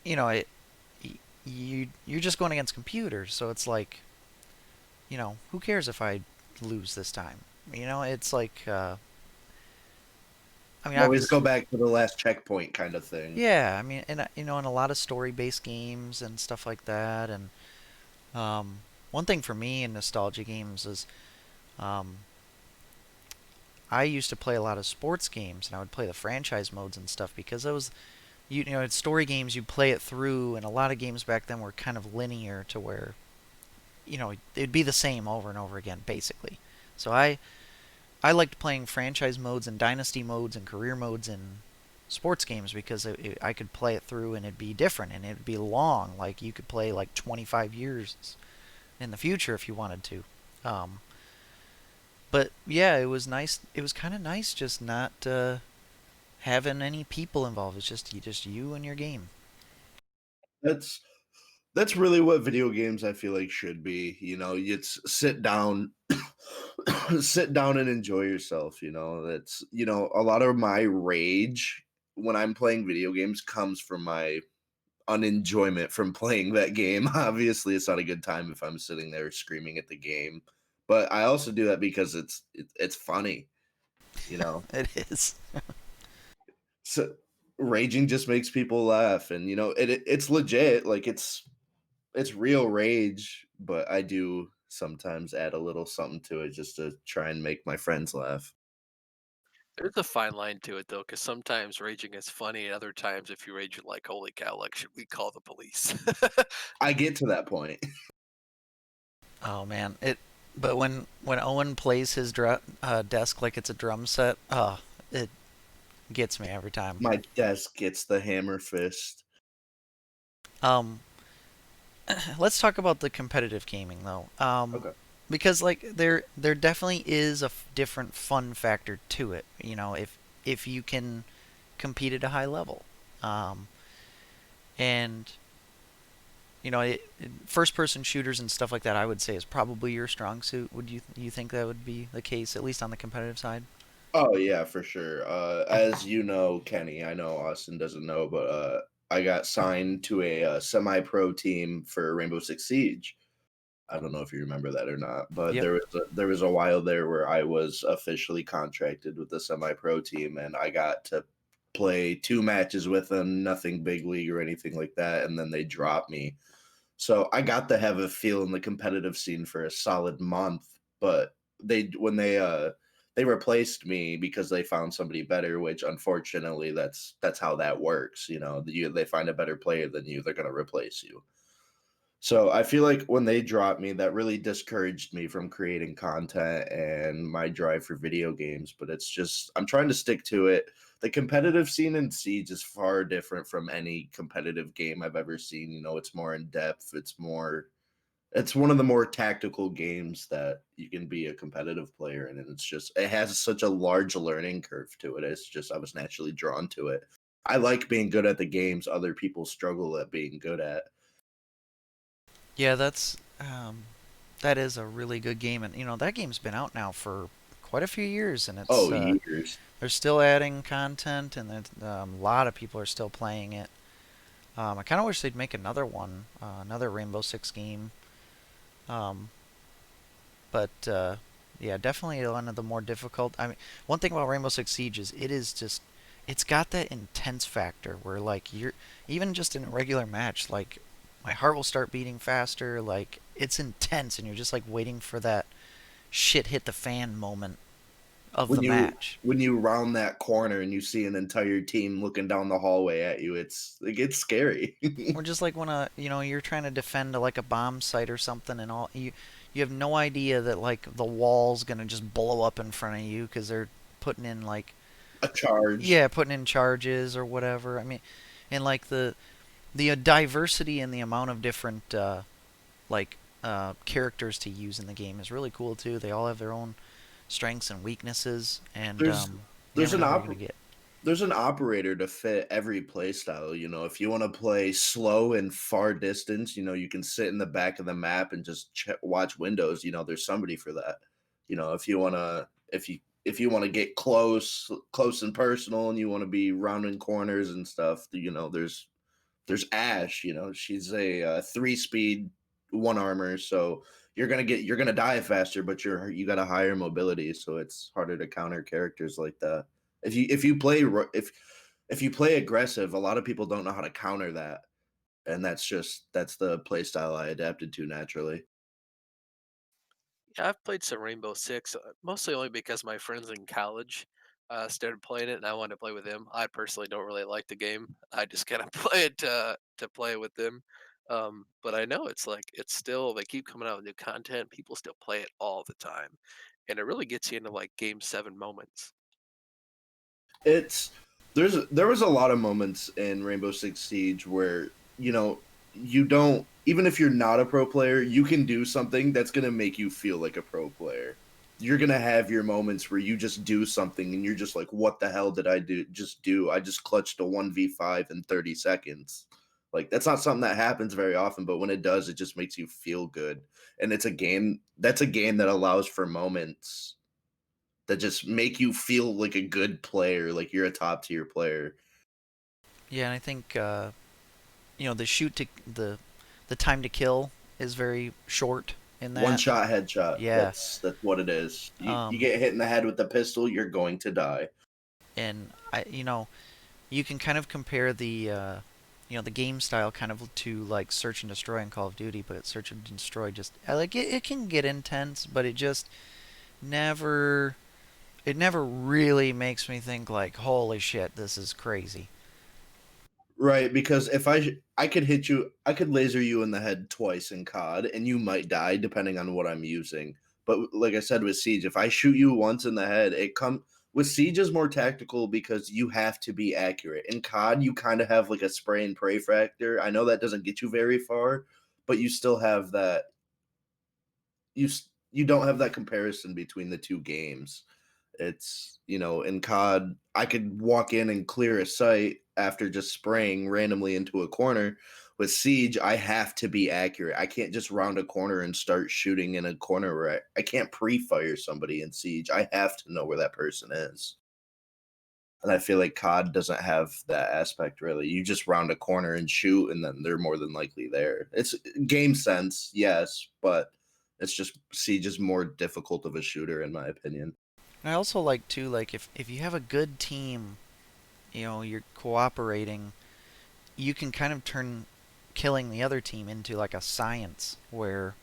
you know, it you're just going against computers. So it's like, who cares if I lose this time? It's like I mean, You always go obviously, back to the last checkpoint kind of thing. yeah. I mean, and in a lot of story-based games and stuff like that. And one thing for me in nostalgia games is um, I used to play a lot of sports games, and I would play the franchise modes and stuff because those, it's story games. You play it through, and a lot of games back then were kind of linear to where it'd be the same over and over again, basically. So I liked playing franchise modes and dynasty modes and career modes in sports games because I could play it through and it'd be different and it'd be long. Like you could play like 25 years in the future if you wanted to. Um, but yeah, it was nice. It was kind of nice just not having any people involved. It's just you and your game. That's that's really what video games I feel like should be. It's sit down, sit down and enjoy yourself. That's a lot of my rage when I'm playing video games comes from my unenjoyment from playing that game. Obviously, it's not a good time if I'm sitting there screaming at the game, but I also do that because it's funny. You know, It is. so raging just makes people laugh, and it's legit. Like it's real rage, but I do sometimes add a little something to it just to try and make my friends laugh. There's a fine line to it though, because sometimes raging is funny, and other times if you rage, you're like, "Holy cow! Like, should we call the police?" I get to that point. Oh man, it. But when Owen plays his desk like it's a drum set, it gets me every time. My desk gets the hammer fist. Um, let's talk about the competitive gaming though. Okay. Because like there definitely is a different fun factor to it. If you can compete at a high level, um, and first person shooters and stuff like that, I would say is probably your strong suit. Would you think that would be the case at least on the competitive side? Oh yeah, for sure. As you know, Kenny, I know Austin doesn't know, but I got signed to a semi-pro team for Rainbow Six Siege. I don't know if you remember that or not, but Yep. there was a while there where I was officially contracted with the semi-pro team, and I got to play 2 matches with them, nothing big league or anything like that, and then they dropped me. So I got to have a feel in the competitive scene for a solid month, but they replaced me because they found somebody better, which unfortunately that's how that works. They find a better player than you, they're gonna replace you. So I feel like when they dropped me, that really discouraged me from creating content and my drive for video games. But it's just I'm trying to stick to it. The competitive scene in Siege is far different from any competitive game I've ever seen. It's more in depth. It's one of the more tactical games that you can be a competitive player in, and it has such a large learning curve to it. It's just I was naturally drawn to it. I like being good at the games other people struggle at being good at. Yeah, that is a really good game, and that game's been out now for quite a few years, and Oh, years. they're still adding content, and a lot of people are still playing it. I kind of wish they'd make another one, another Rainbow Six game. Um, but yeah, definitely one of the more difficult. I mean, one thing about Rainbow Six Siege is it's got that intense factor where like you're even just in a regular match, like my heart will start beating faster. Like it's intense, and you're just like waiting for that shit hit the fan moment of the when you match. when you round that corner and you see an entire team looking down the hallway at you, it's scary. Or just like when you're trying to defend like a bomb site or something, and you have no idea that like the wall's gonna just blow up in front of you because they're putting in like A charge. yeah, putting in charges or whatever. I mean, and like the diversity and the amount of different characters to use in the game is really cool too. They all have their own strengths and weaknesses, and There's you there's never an know who you're gonna op get. there's an operator to fit every play style. If you want to play slow and far distance, you can sit in the back of the map and just watch windows. There's somebody for that. If you want to, if you want to get close and personal, and you want to be rounding corners and stuff, there's Ash. She's a 3 speed, one armor, so you're gonna die faster, but you got a higher mobility, so it's harder to counter characters like that. If you play aggressive, a lot of people don't know how to counter that, and that's the play style I adapted to naturally. Yeah, I've played some Rainbow Six, mostly only because my friends in college started playing it, and I wanted to play with them. I personally don't really like the game. I just kind of play it to play with them. But I know it's still they keep coming out with new content. People still play it all the time, and it really gets you into like Game 7 moments. It's there was a lot of moments in Rainbow Six Siege where, you don't, even if you're not a pro player, you can do something that's going to make you feel like a pro player. You're going to have your moments where you just do something and you're just like, what the hell did I do? I just clutched a 1v5 in 30 seconds. Like, that's not something that happens very often, but when it does, it just makes you feel good. And that's a game that allows for moments that just make you feel like a good player, like you're a top tier player. Yeah, and I think the shoot to the time to kill is very short in One that. shot headshot. Yeah. That's what it is. You Um, get hit in the head with the pistol, you're going to die. and you can kind of compare the game style kind of to like search and destroy in Call of Duty, but search and destroy just like it can get intense, but it just never it never really makes me think like holy shit, this is crazy. Right, because if I could hit you, I could laser you in the head twice in COD, and you might die depending on what I'm using. But like I said with Siege, if I shoot you once in the head, it come with Siege is more tactical because you have to be accurate. In COD, you kind of have like a spray and pray factor. I know that doesn't get you very far, but you still have that. You don't have that comparison between the two games. It's, in COD, I could walk in and clear a site after just spraying randomly into a corner. With Siege, I have to be accurate. I can't just round a corner and start shooting in a corner where I can't pre-fire somebody in Siege. I have to know where that person is. And I feel like COD doesn't have that aspect really. You just round a corner and shoot, and then they're more than likely there. It's game sense, yes, but it's just Siege is more difficult of a shooter in my opinion. And I also like too like if you have a good team, you're cooperating, you can kind of turn killing the other team into like a science where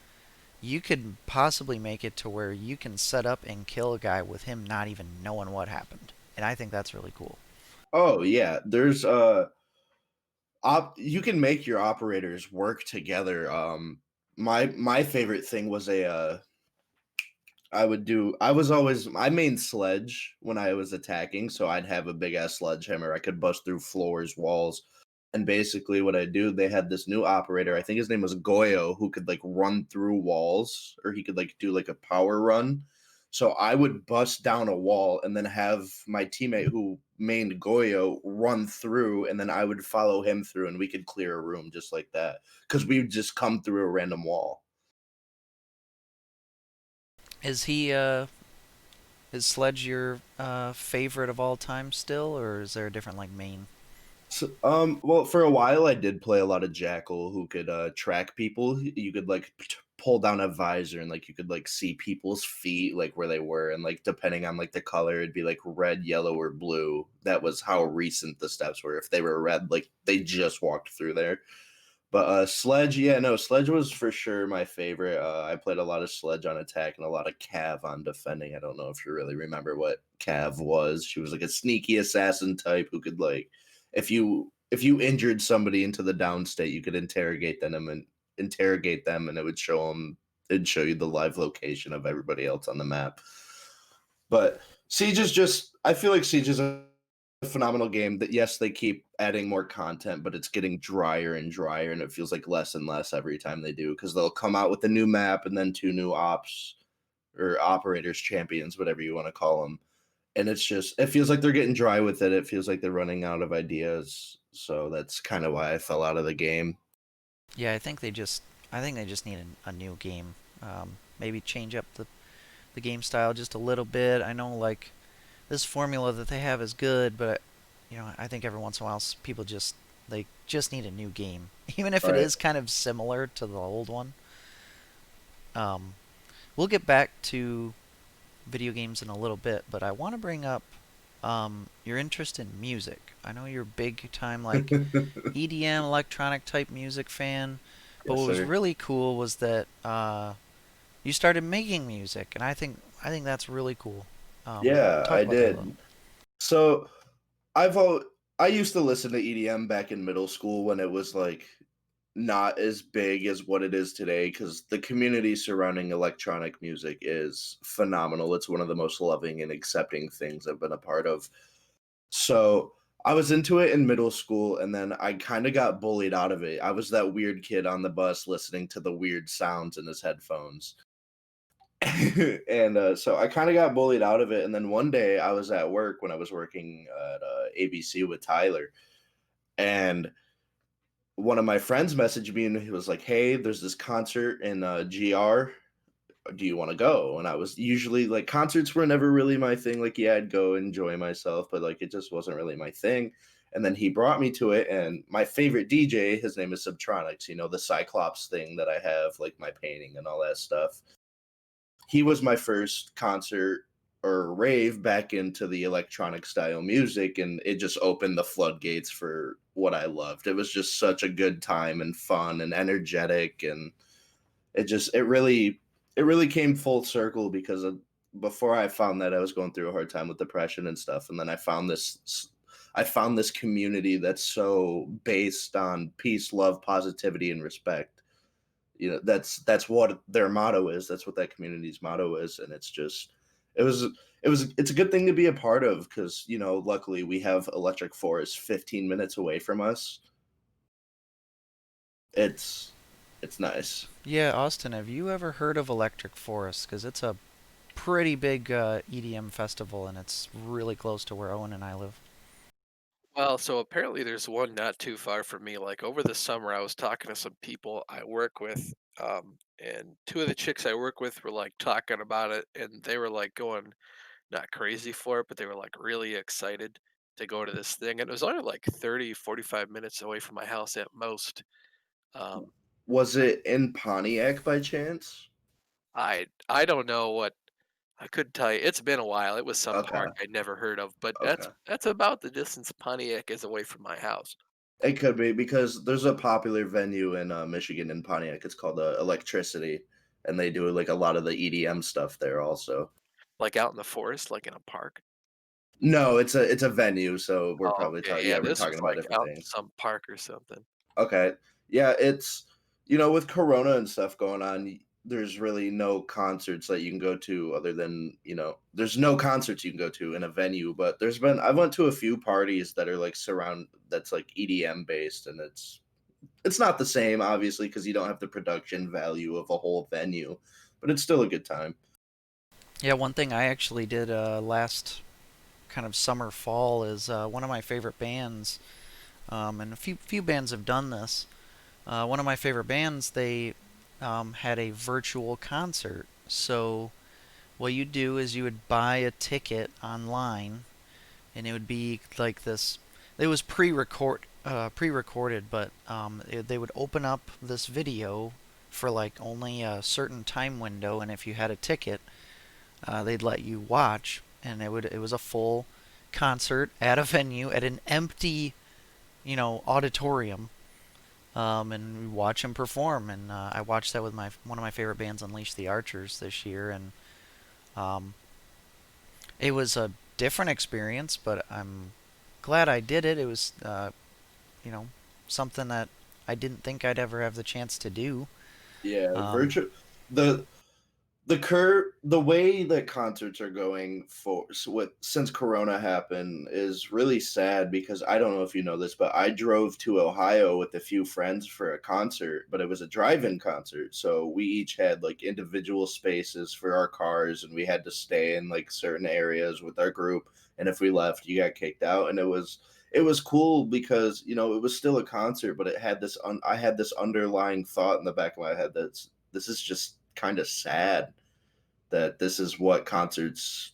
you could possibly make it to where you can set up and kill a guy with him not even knowing what happened. And I think that's really cool. Oh yeah, there's you can make your operators work together. My favorite thing was I was always I main sledge when I was attacking, so I'd have a big ass sledgehammer. I could bust through floors, walls, and basically what I do, they had this new operator. I think his name was Goyo, who could like run through walls, or he could like do like a power run. So I would bust down a wall and then have my teammate who mained Goyo run through, and then I would follow him through, and we could clear a room just like that because we would just come through a random wall. Is he is Sledge your favorite of all time still, or is there a different like main? So, well, for a while I did play a lot of Jackal, who could track people. You could like pull down a visor and like you could like see people's feet like where they were, and like depending on like the color, it'd be like red, yellow, or blue. That was how recent the steps were. If they were red, like they just walked through there. But Sledge, yeah, no, Sledge was for sure my favorite. I played a lot of Sledge on attack and a lot of Cav on defending. I don't know if you really remember what Cav was. She was like a sneaky assassin type who could like, if you injured somebody into the down state, you could interrogate them, and it'd show you the live location of everybody else on the map. But Siege is just, I feel like Siege is a phenomenal game that yes, they keep adding more content, but it's getting drier and drier, and it feels like less and less every time they do because they'll come out with a new map and then two new ops or operators champions, whatever you want to call them, and it's just it feels like they're getting dry with it. It feels like they're running out of ideas. So that's kind of why I fell out of the game. Yeah, I think they just need a new game. Maybe change up the game style just a little bit. I know like this formula that they have is good, but I think every once in a while people just need a new game, even if it Right. is kind of similar to the old one. Um, we'll get back to video games in a little bit, but I want to bring up your interest in music. I know you're big time like EDM, electronic type music fan, but Yes, what was sir. really cool was that you started making music, and I think that's really cool. Yeah, Talk I about that a little. did. So I've al- I used to listen to EDM back in middle school when it was like not as big as what it is today because the community surrounding electronic music is phenomenal. It's one of the most loving and accepting things I've been a part of. So I was into it in middle school and then I kind of got bullied out of it. I was that weird kid on the bus listening to the weird sounds in his headphones. And so I kind of got bullied out of it. And then one day I was at work when I was working at ABC with Tyler, and one of my friends messaged me and he was like, "Hey, there's this concert in GR. Do you want to go?" And I was usually like, concerts were never really my thing. Like, yeah, I'd go enjoy myself, but like, it just wasn't really my thing. And then he brought me to it, and my favorite DJ, his name is Subtronics. You know, the Cyclops thing that I have, like my painting and all that stuff. He was my first concert or rave back into the electronic style music, and it just opened the floodgates for what I loved. It was just such a good time and fun and energetic, and it really came full circle because before I found that I was going through a hard time with depression and stuff, and then I found this community that's so based on peace, love, positivity, and respect. That's what their motto is. That's what that community's motto is, and it was it's a good thing to be a part of because luckily we have Electric Forest 15 minutes away from us. It's nice. Yeah, Austin, have you ever heard of Electric Forest? Because it's a pretty big EDM festival, and it's really close to where Owen and I live. Well, so apparently there's one not too far from me. Like over the summer, I was talking to some people I work with, and two of the chicks I work with were like talking about it, and they were like going not crazy for it, but they were like really excited to go to this thing. And it was only like 30, 45 minutes away from my house at most. Um, Was I, it in Pontiac by chance? I don't know what I couldn't tell you. It's been a while. It was some Okay, park I'd never heard of, but that's okay. that's about the distance Pontiac is away from my house. It could be because there's a popular venue in Michigan in Pontiac. It's called Electricity, and they do like a lot of the EDM stuff there also. Like out in the forest, like in a park. No, it's a venue, so we're Oh, probably okay, talking. yeah, Yeah, we're this talking was about like different out in things. some park or something. Okay. Yeah, it's with Corona and stuff going on, there's really no concerts that you can go to other than, there's no concerts you can go to in a venue, but I went to a few parties that are like that's like EDM based, and it's not the same obviously because you don't have the production value of a whole venue, but it's still a good time. Yeah, one thing I actually did last kind of summer fall is one of my favorite bands, and a few bands have done this. One of my favorite bands, they had a virtual concert. So what you do is you would buy a ticket online, and it would be like this. It was pre-recorded, but they would open up this video for like only a certain time window, and if you had a ticket, they'd let you watch, and it was a full concert at a venue at an empty auditorium, and we watch him perform. And I watched that with my one of my favorite bands, Unleash the Archers, this year, and um, it was a different experience, but I'm glad I did it. It was you know something that I didn't think I'd ever have the chance to do. Yeah, Um, virtual the the the way that concerts are going for since Corona happened is really sad because I don't know if you know this, but I drove to Ohio with a few friends for a concert, but it was a drive-in concert. So we each had like individual spaces for our cars and we had to stay in like certain areas with our group. And if we left, you got kicked out. And it was cool because, it was still a concert, but it had I had this underlying thought in the back of my head that's this is just kind of sad that this is what concerts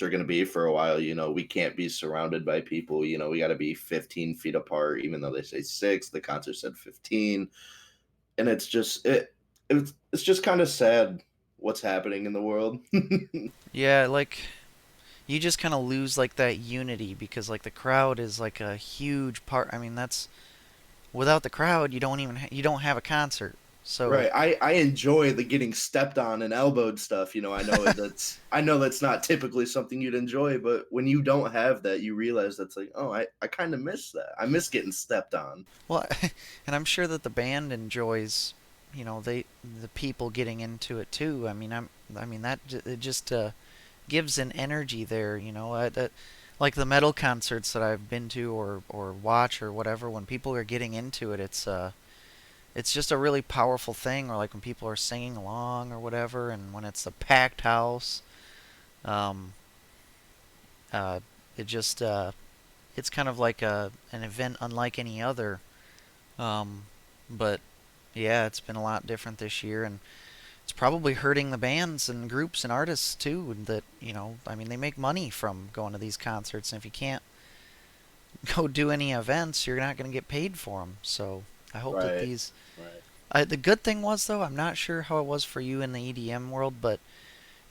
are going to be for a while. We can't be surrounded by people. We got to be 15 feet apart, even though they say 6. The concert said 15, and it's just kind of sad what's happening in the world. Yeah, like you just kind of lose like that unity because like the crowd is like a huge part. I mean, that's without the crowd, you don't have a concert. So, Right. I enjoy the getting stepped on and elbowed stuff. I know that's not typically something you'd enjoy, but when you don't have that, you realize that's like, oh, I kind of miss that. I miss getting stepped on. well, and I'm sure that the band enjoys, the people getting into it too. I mean it just gives an energy there, like the metal concerts that I've been to or watch or whatever. When people are getting into it, it's just a really powerful thing. Or like when people are singing along or whatever, and when it's a packed house, um, uh, it just it's kind of like an event unlike any other. Um, but yeah, it's been a lot different this year, and it's probably hurting the bands and groups and artists too. That I mean, they make money from going to these concerts, and if you can't go do any events, you're not going to get paid for them. So I hope that Right. these. Right. The good thing was though, I'm not sure how it was for you in the EDM world, but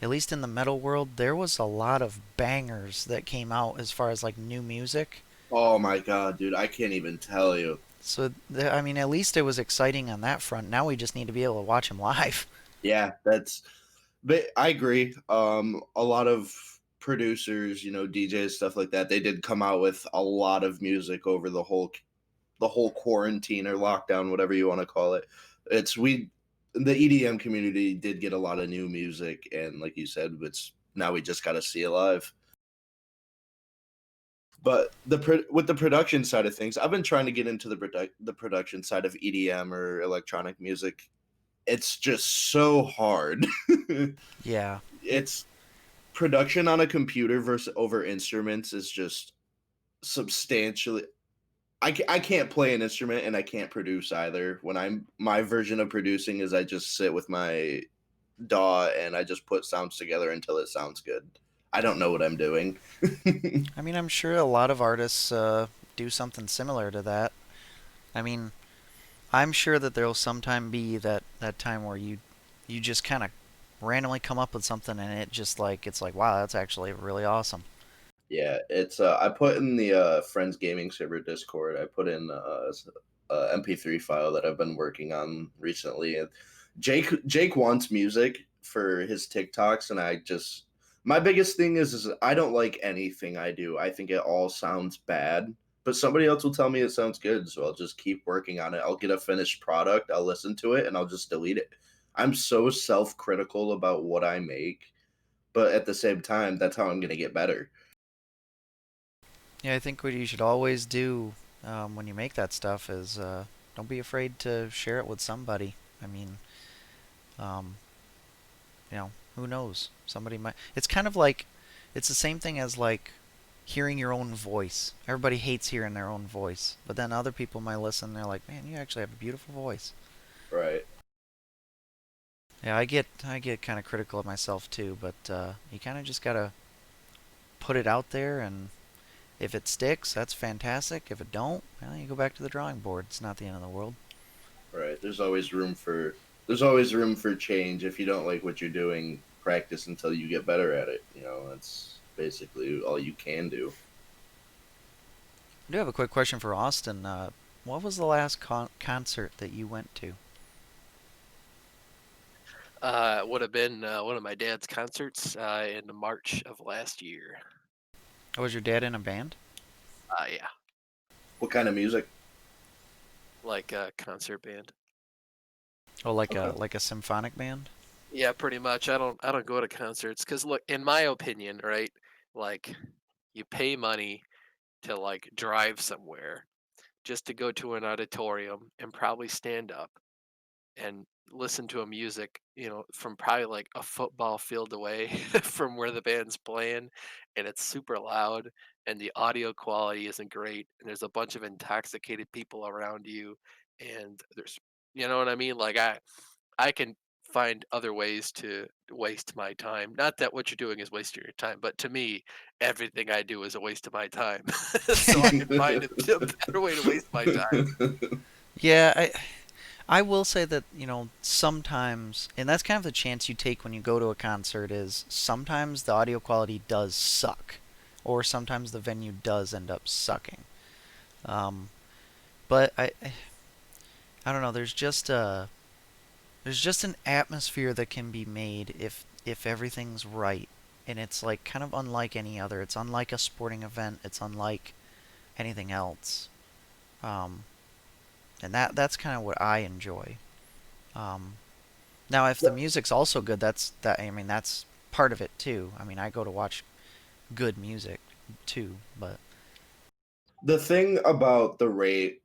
at least in the metal world, there was a lot of bangers that came out as far as like new music. Oh my god, dude, I can't even tell you. So I mean, at least it was exciting on that front. Now we just need to be able to watch them live. Yeah, but I agree. A lot of producers, DJs, stuff like that, they did come out with a lot of music over the whole quarantine or lockdown, whatever you want to call it. It's we The EDM community did get a lot of new music, and like you said, it's now we just got to see it live. But with the production side of things, I've been trying to get into the production side of EDM or electronic music. It's just so hard. Yeah, it. It's production on a computer versus over instruments is just substantially. I can't play an instrument and I can't produce either. My version of producing is I just sit with my DAW and I just put sounds together until it sounds good. I don't know what I'm doing. I mean, I'm sure a lot of artists do something similar to that. I mean, I'm sure that there'll sometime be that time where you just kind of randomly come up with something and it's like wow, that's actually really awesome. Yeah, it's I put in the friends gaming server Discord. I put in MP3 file that I've been working on recently. And Jake wants music for his TikToks, and my biggest thing is I don't like anything I do. I think it all sounds bad, but somebody else will tell me it sounds good, so I'll just keep working on it. I'll get a finished product, I'll listen to it, and I'll just delete it. I'm so self-critical about what I make, but at the same time, that's how I'm gonna get better. Yeah, I think what you should always do when you make that stuff is don't be afraid to share it with somebody. I mean, um, who knows? Somebody might. It's kind of like it's the same thing as like hearing your own voice. Everybody hates hearing their own voice, but then other people might listen. And they're like, "Man, you actually have a beautiful voice." Right. Yeah, I get kind of critical of myself too, but you kind of just gotta put it out there, and if it sticks, that's fantastic. If it don't, well, you go back to the drawing board. It's not the end of the world. Right. There's always room for change. If you don't like what you're doing, practice until you get better at it. That's basically all you can do. I do have a quick question for Austin. What was the last concert that you went to? Would have been one of my dad's concerts in March of last year. Oh, was your dad in a band? Yeah, What kind of music? like a concert band. Oh, like Okay. a symphonic band? Yeah, pretty much. I don't go to concerts because look, in my opinion, right? Like, you pay money to like drive somewhere just to go to an auditorium and probably stand up and listen to a music, from probably like a football field away from where the band's playing, and it's super loud, and the audio quality isn't great, and there's a bunch of intoxicated people around you, and you know what I mean? Like I can find other ways to waste my time. Not that what you're doing is wasting your time, but to me, everything I do is a waste of my time. So I can find a better way to waste my time. Yeah, I will say that, sometimes, and that's kind of the chance you take when you go to a concert, is sometimes the audio quality does suck, or sometimes the venue does end up sucking. Um, but I don't know. There's just an atmosphere that can be made if everything's right, and it's like kind of unlike any other. It's unlike a sporting event. It's unlike anything else. Um, and that's kind of what I enjoy. Um, Now, if the music's also good, I mean, that's part of it too. I mean, I go to watch good music too, but The thing about the rate,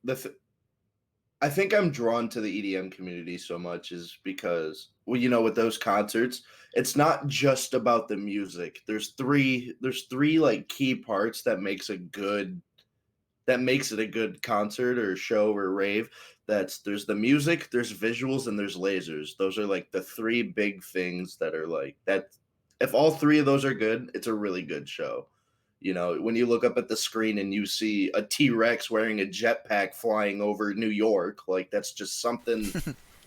I think I'm drawn to the EDM community so much is because, well, with those concerts, it's not just about the music. There's three like key parts that makes it a good concert or show or rave. There's the music, there's visuals, and there's lasers. Those are like the three big things that are like that. If all three of those are good, it's a really good show. When you look up at the screen and you see a T-Rex wearing a jetpack flying over New York, like that's just something.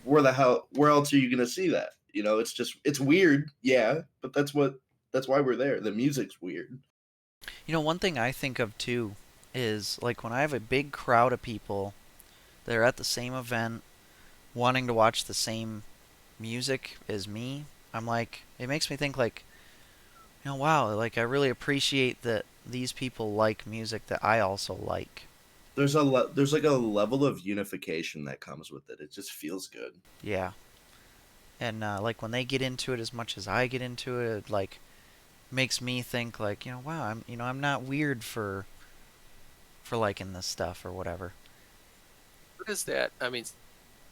Where else are you gonna see that? It's weird, yeah, but that's why we're there. The music's weird. one thing I think of too is like when I have a big crowd of people that are at the same event wanting to watch the same music as me. I'm like, it makes me think like, wow, like I really appreciate that these people like music that I also like. There's like a level of unification that comes with it. It just feels good. Yeah. And like when they get into it as much as I get into it, like makes me think like, wow, I'm not weird for liking this stuff or whatever. What is that? I mean,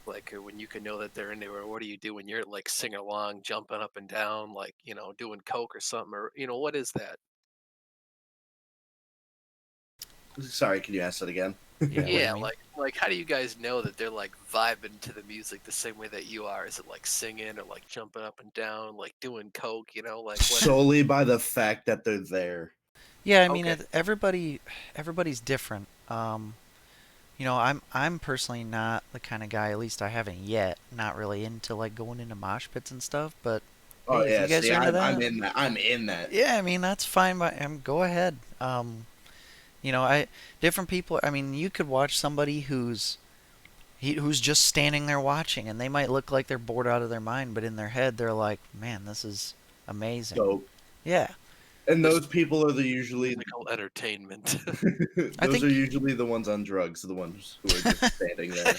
like when you can know that they're in there, or what do you do when you're like singing along, jumping up and down, like doing coke or something, or what is that? Sorry, can you ask that again? Yeah, what do you Yeah, mean? like how do you guys know that they're like vibing to the music the same way that you are? Is it like singing or like jumping up and down, like doing coke? Like what? Solely by the fact that they're there. Yeah, I mean Okay, everybody's different. I'm personally not the kind of guy, at least I haven't yet, not really into like going into mosh pits and stuff, but Oh hey, if yeah, you guys see, are into I'm that, in that. I'm in that. yeah, I mean that's fine, but go ahead. I different people, I mean, you could watch somebody who's just standing there watching, and they might look like they're bored out of their mind, but in their head they're like, "Man, this is amazing." Dope. Yeah, And this those is people are the usually physical entertainment. I those are think usually the ones on drugs, the ones who are just standing there.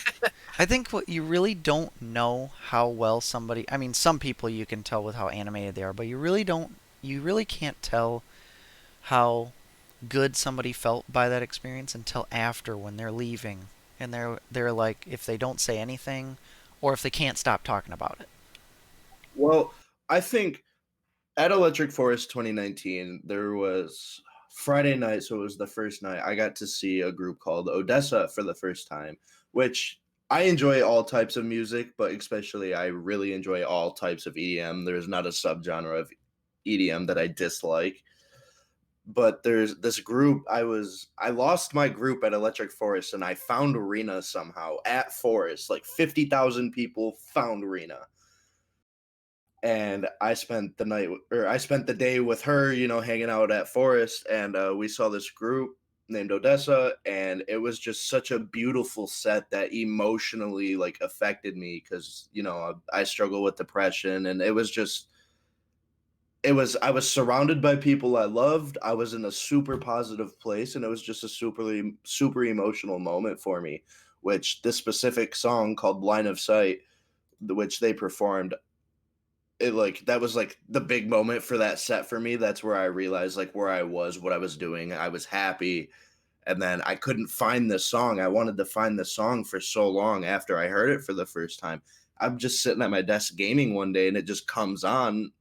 I think what you really don't know how well somebody. I mean, some people you can tell with how animated they are, but you really don't. You really can't tell how good somebody felt by that experience until after when they're leaving, and they're like, if they don't say anything, or if they can't stop talking about it. Well, I think at Electric Forest 2019, there was Friday night, so it was the first night I got to see a group called Odessa for the first time, which I enjoy all types of music, but especially I really enjoy all types of EDM. There's not a subgenre of EDM that I dislike. But there's this group I lost my group at Electric Forest and I found Arena somehow at Forest. Like 50,000 people found Arena, and I spent the day with her, hanging out at Forest, and we saw this group named Odessa, and it was just such a beautiful set that emotionally like affected me because I struggle with depression, and I was surrounded by people I loved. I was in a super positive place, and it was just a super emotional moment for me. Which this specific song called "Line of Sight," which they performed, it like that was like the big moment for that set for me. That's where I realized like where I was, what I was doing. I was happy, and then I couldn't find the song. I wanted to find the song for so long after I heard it for the first time. I'm just sitting at my desk gaming one day and it just comes on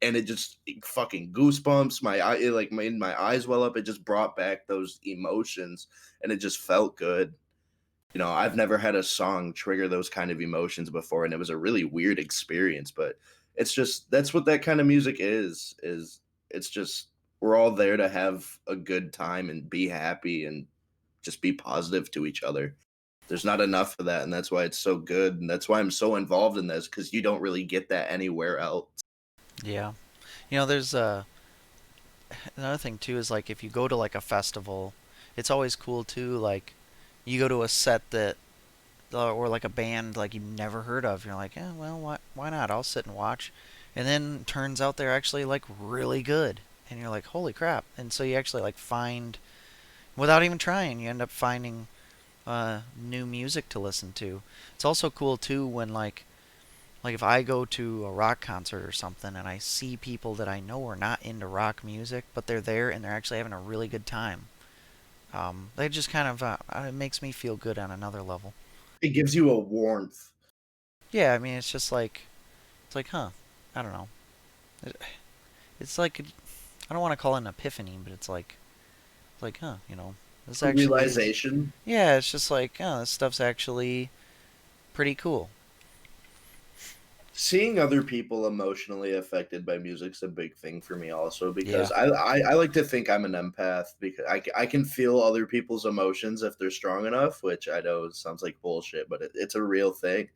and it just fucking goosebumps. My eye, it like made my eyes well up. It just brought back those emotions and it just felt good. You know, I've never had a song trigger those kind of emotions before, and it was a really weird experience, but it's just that's what that kind of music is it's just we're all there to have a good time and be happy and just be positive to each other. There's not enough of that, and that's why it's so good, and that's why I'm so involved in this because you don't really get that anywhere else. Yeah. There's another thing too is like if you go to like a festival, it's always cool too. Like you go to a set that or like a band like you've never heard of. You're like, yeah, well, why not? I'll sit and watch. And then turns out they're actually like really good, and you're like, holy crap! And so you actually like find without even trying, you end up finding new music to listen to. It's also cool too when like if I go to a rock concert or something and I see people that I know are not into rock music, but they're there and they're actually having a really good time. They just kind of it makes me feel good on another level. It gives you a warmth. Yeah, I mean it's just like it's like huh, I don't know. It, it's like I don't want to call it an epiphany, but it's like huh, this A actually realization. yeah, it's just like oh, this stuff's actually pretty cool. Seeing other people emotionally affected by music's a big thing for me also Yeah. because I like to think I'm an empath because I can feel other people's emotions if they're strong enough, which I know sounds like bullshit, but it's a real thing.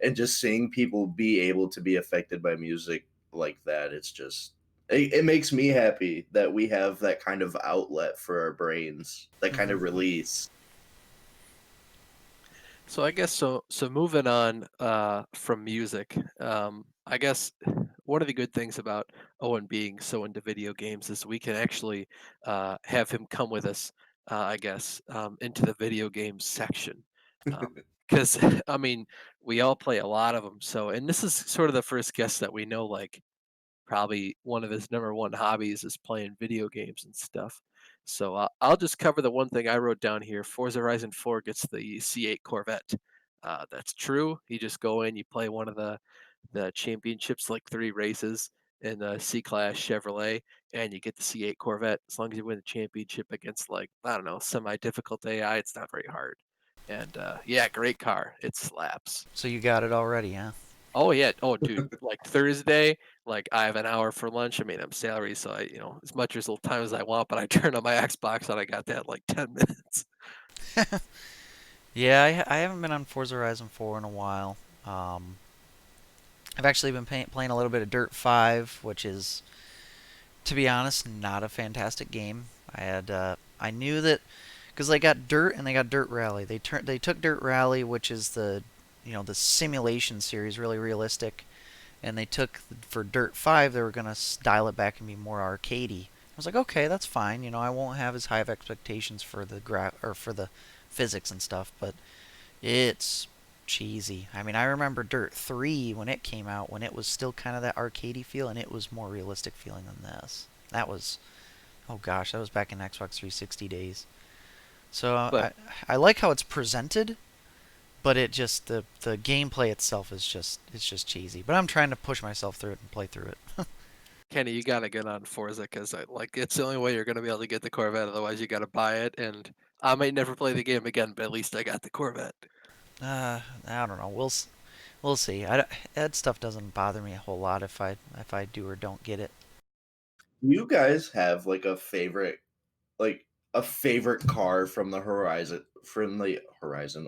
And just seeing people be able to be affected by music like that, it's just it makes me happy that we have that kind of outlet for our brains, that kind Hmm. of release. So I guess so moving on from music, I guess one of the good things about Owen being so into video games is we can actually have him come with us, I guess, into the video games section. Because I mean, we all play a lot of them. So, and this is sort of the first guest that we know, like probably one of his number one hobbies is playing video games and stuff. So I'll just cover the one thing I wrote down here. Forza Horizon 4 gets the C8 Corvette. That's true. You just go in, you play one of the championships, like 3 races in the C Class Chevrolet, and you get the C8 Corvette. As long as you win the championship against like I don't know semi difficult AI, it's not very hard. And yeah, great car. It slaps. So you got it already, huh? Oh yeah. Oh dude, like Thursday, like I have an hour for lunch. I mean, I'm salary, so I, as much as little time as I want, but I turn on my Xbox and I got that in, like 10 minutes. Yeah, I haven't been on Forza Horizon 4 in a while. Um, I've actually been playing a little bit of Dirt 5, which is, to be honest, not a fantastic game. I knew that because they got Dirt and they got Dirt Rally. They took Dirt Rally, which is the simulation series, really realistic, and they took for Dirt 5 they were gonna dial it back and be more arcadey. I was like, okay, that's fine. I won't have as high of expectations for the or for the physics and stuff, but it's cheesy. I mean, I remember Dirt 3 when it came out, when it was still kind of that arcadey feel, and it was more realistic feeling than this. That was, oh gosh, that was back in Xbox 360 days. So But I like how it's presented, but it just the gameplay itself is just it's just cheesy. But I'm trying to push myself through it and play through it. Kenny, you gotta get on Forza because like it's the only way you're gonna be able to get the Corvette. Otherwise, you gotta buy it. And I might never play the game again, but at least I got the Corvette. I don't know. We'll see. That stuff doesn't bother me a whole lot if I do or don't get it. You guys have like a favorite car from the Horizon,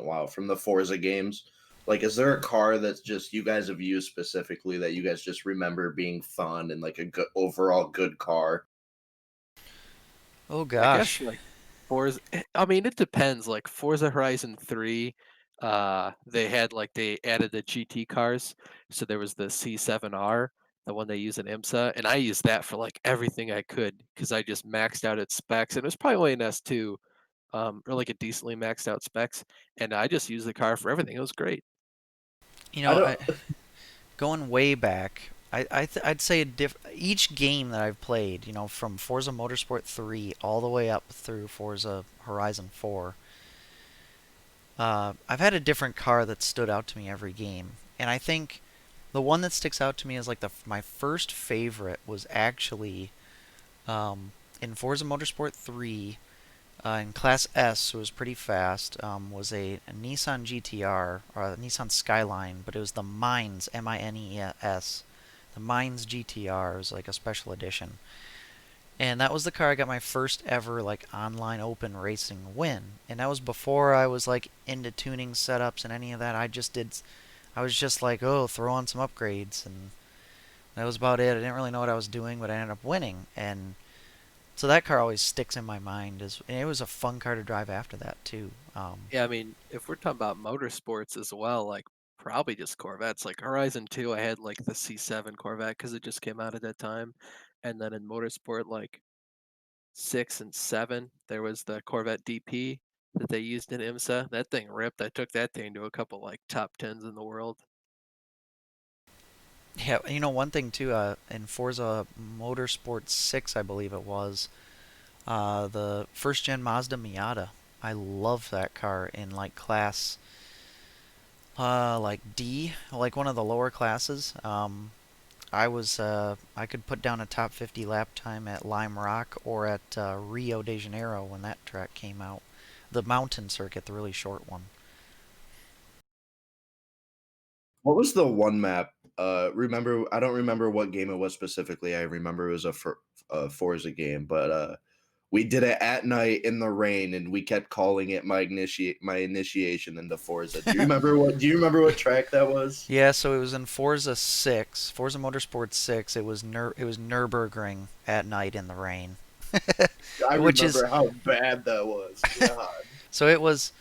wow, from the Forza games? Like, is there a car that's just you guys have used specifically that you guys just remember being fun and like a good overall good car? Oh I guess gosh. like Forza. I mean, it depends. Like Forza Horizon 3, they had like they added the GT cars, so there was the C7R, the one they use in IMSA, and I used that for like everything I could because I just maxed out its specs, and it was probably only an S2, or like a decently maxed out specs, and I just used the car for everything. It was great. I don't. I going way back. I'd say each game that I've played, you know, from Forza Motorsport 3 all the way up through Forza Horizon 4, I've had a different car that stood out to me every game. And I think the one that sticks out to me as like my first favorite was actually um, in Forza Motorsport 3 in Class S. It was pretty fast. Was a Nissan GTR or a Nissan Skyline, but it was the Mines Mines. The Mines GTR was like a special edition, and that was the car I got my first ever like online open racing win. And that was before I was like into tuning setups and any of that. I was just like, oh, throw on some upgrades, and that was about it. I didn't really know what I was doing, but I ended up winning. And so that car always sticks in my mind. And it was a fun car to drive after that too. Yeah, I mean, if we're talking about motorsports as well, like probably just Corvettes. Like Horizon 2, I had like the C7 Corvette because it just came out at that time. And then in motorsport, like 6 and 7, there was the Corvette DP that they used in IMSA. That thing ripped. I took that thing to a couple like top tens in the world. Yeah, you know one thing too. In Forza Motorsport 6, I believe it was the first gen Mazda Miata. I love that car in like class like D, like one of the lower classes. I could put down a top 50 lap time at Lime Rock or at Rio de Janeiro when that track came out. The mountain circuit, the really short one. What was the one map? Remember, I don't remember what game it was specifically. I remember it was a Forza game, but we did it at night in the rain, and we kept calling it my initiation into Forza. Do you remember what? Do you remember what track that was? Yeah, so it was in Forza 6, Forza Motorsport 6. It was Nürburgring at night in the rain. I Which is remember how bad that was. God. so it was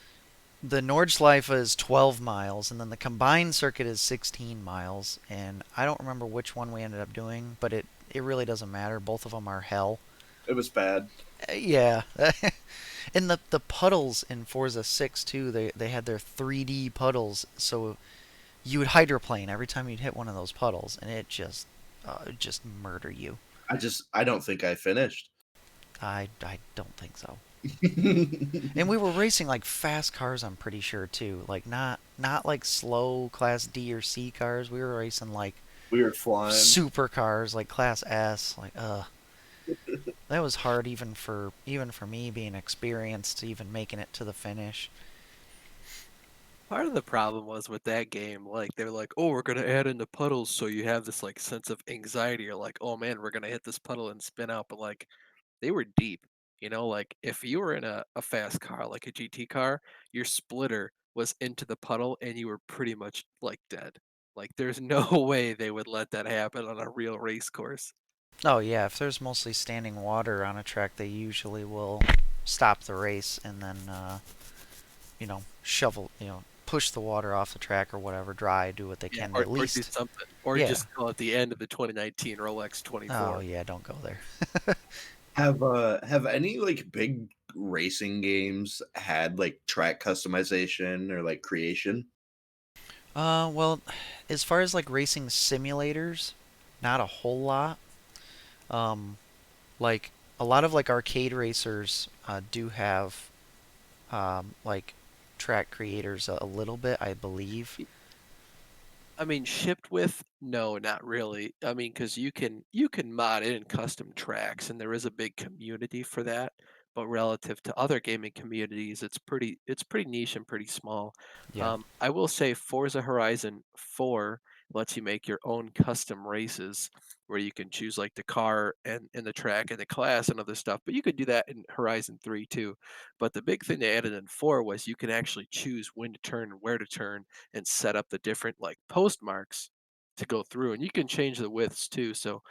the Nordschleife is 12 miles, and then the combined circuit is 16 miles. And I don't remember which one we ended up doing, but it really doesn't matter. Both of them are hell. It was bad. Yeah, and the puddles in Forza 6 too. They had their 3D puddles, so you would hydroplane every time you'd hit one of those puddles, and it just murder you. I don't think I finished. I don't think so. And we were racing like fast cars, I'm pretty sure too. Like not like slow class D or C cars. We were racing like We were flying. super cars like class S. Like that was hard even for me being experienced, even making it to the finish. Part of the problem was with that game, like they're like, "Oh, we're gonna add in the puddles," so you have this like sense of anxiety. You're like, "Oh man, we're gonna hit this puddle and spin out," but like they were deep. You know, like if you were in a fast car, like a GT car, your splitter was into the puddle and you were pretty much like dead. Like there's no way they would let that happen on a real race course. Oh yeah, if there's mostly standing water on a track, they usually will stop the race and then push the water off the track or whatever, dry, do what they Yeah, can to at or do least. something, or Yeah. just call it the end of the 2019 Rolex Oh 24. yeah, don't go there. Have any like big racing games had like track customization or like creation? Well, as far as like racing simulators, not a whole lot. Um, like a lot of like arcade racers do have like track creators a little bit, I believe. I mean, shipped with? No, not really. I mean, because you can mod in custom tracks, and there is a big community for that. But relative to other gaming communities, it's pretty niche and pretty small. Yeah. I will say Forza Horizon 4 lets you make your own custom races, where you can choose like the car and the track and the class and other stuff. But you could do that in Horizon 3 too. But the big thing they added in 4 was you can actually choose when to turn and where to turn and set up the different like postmarks to go through, and you can change the widths too, so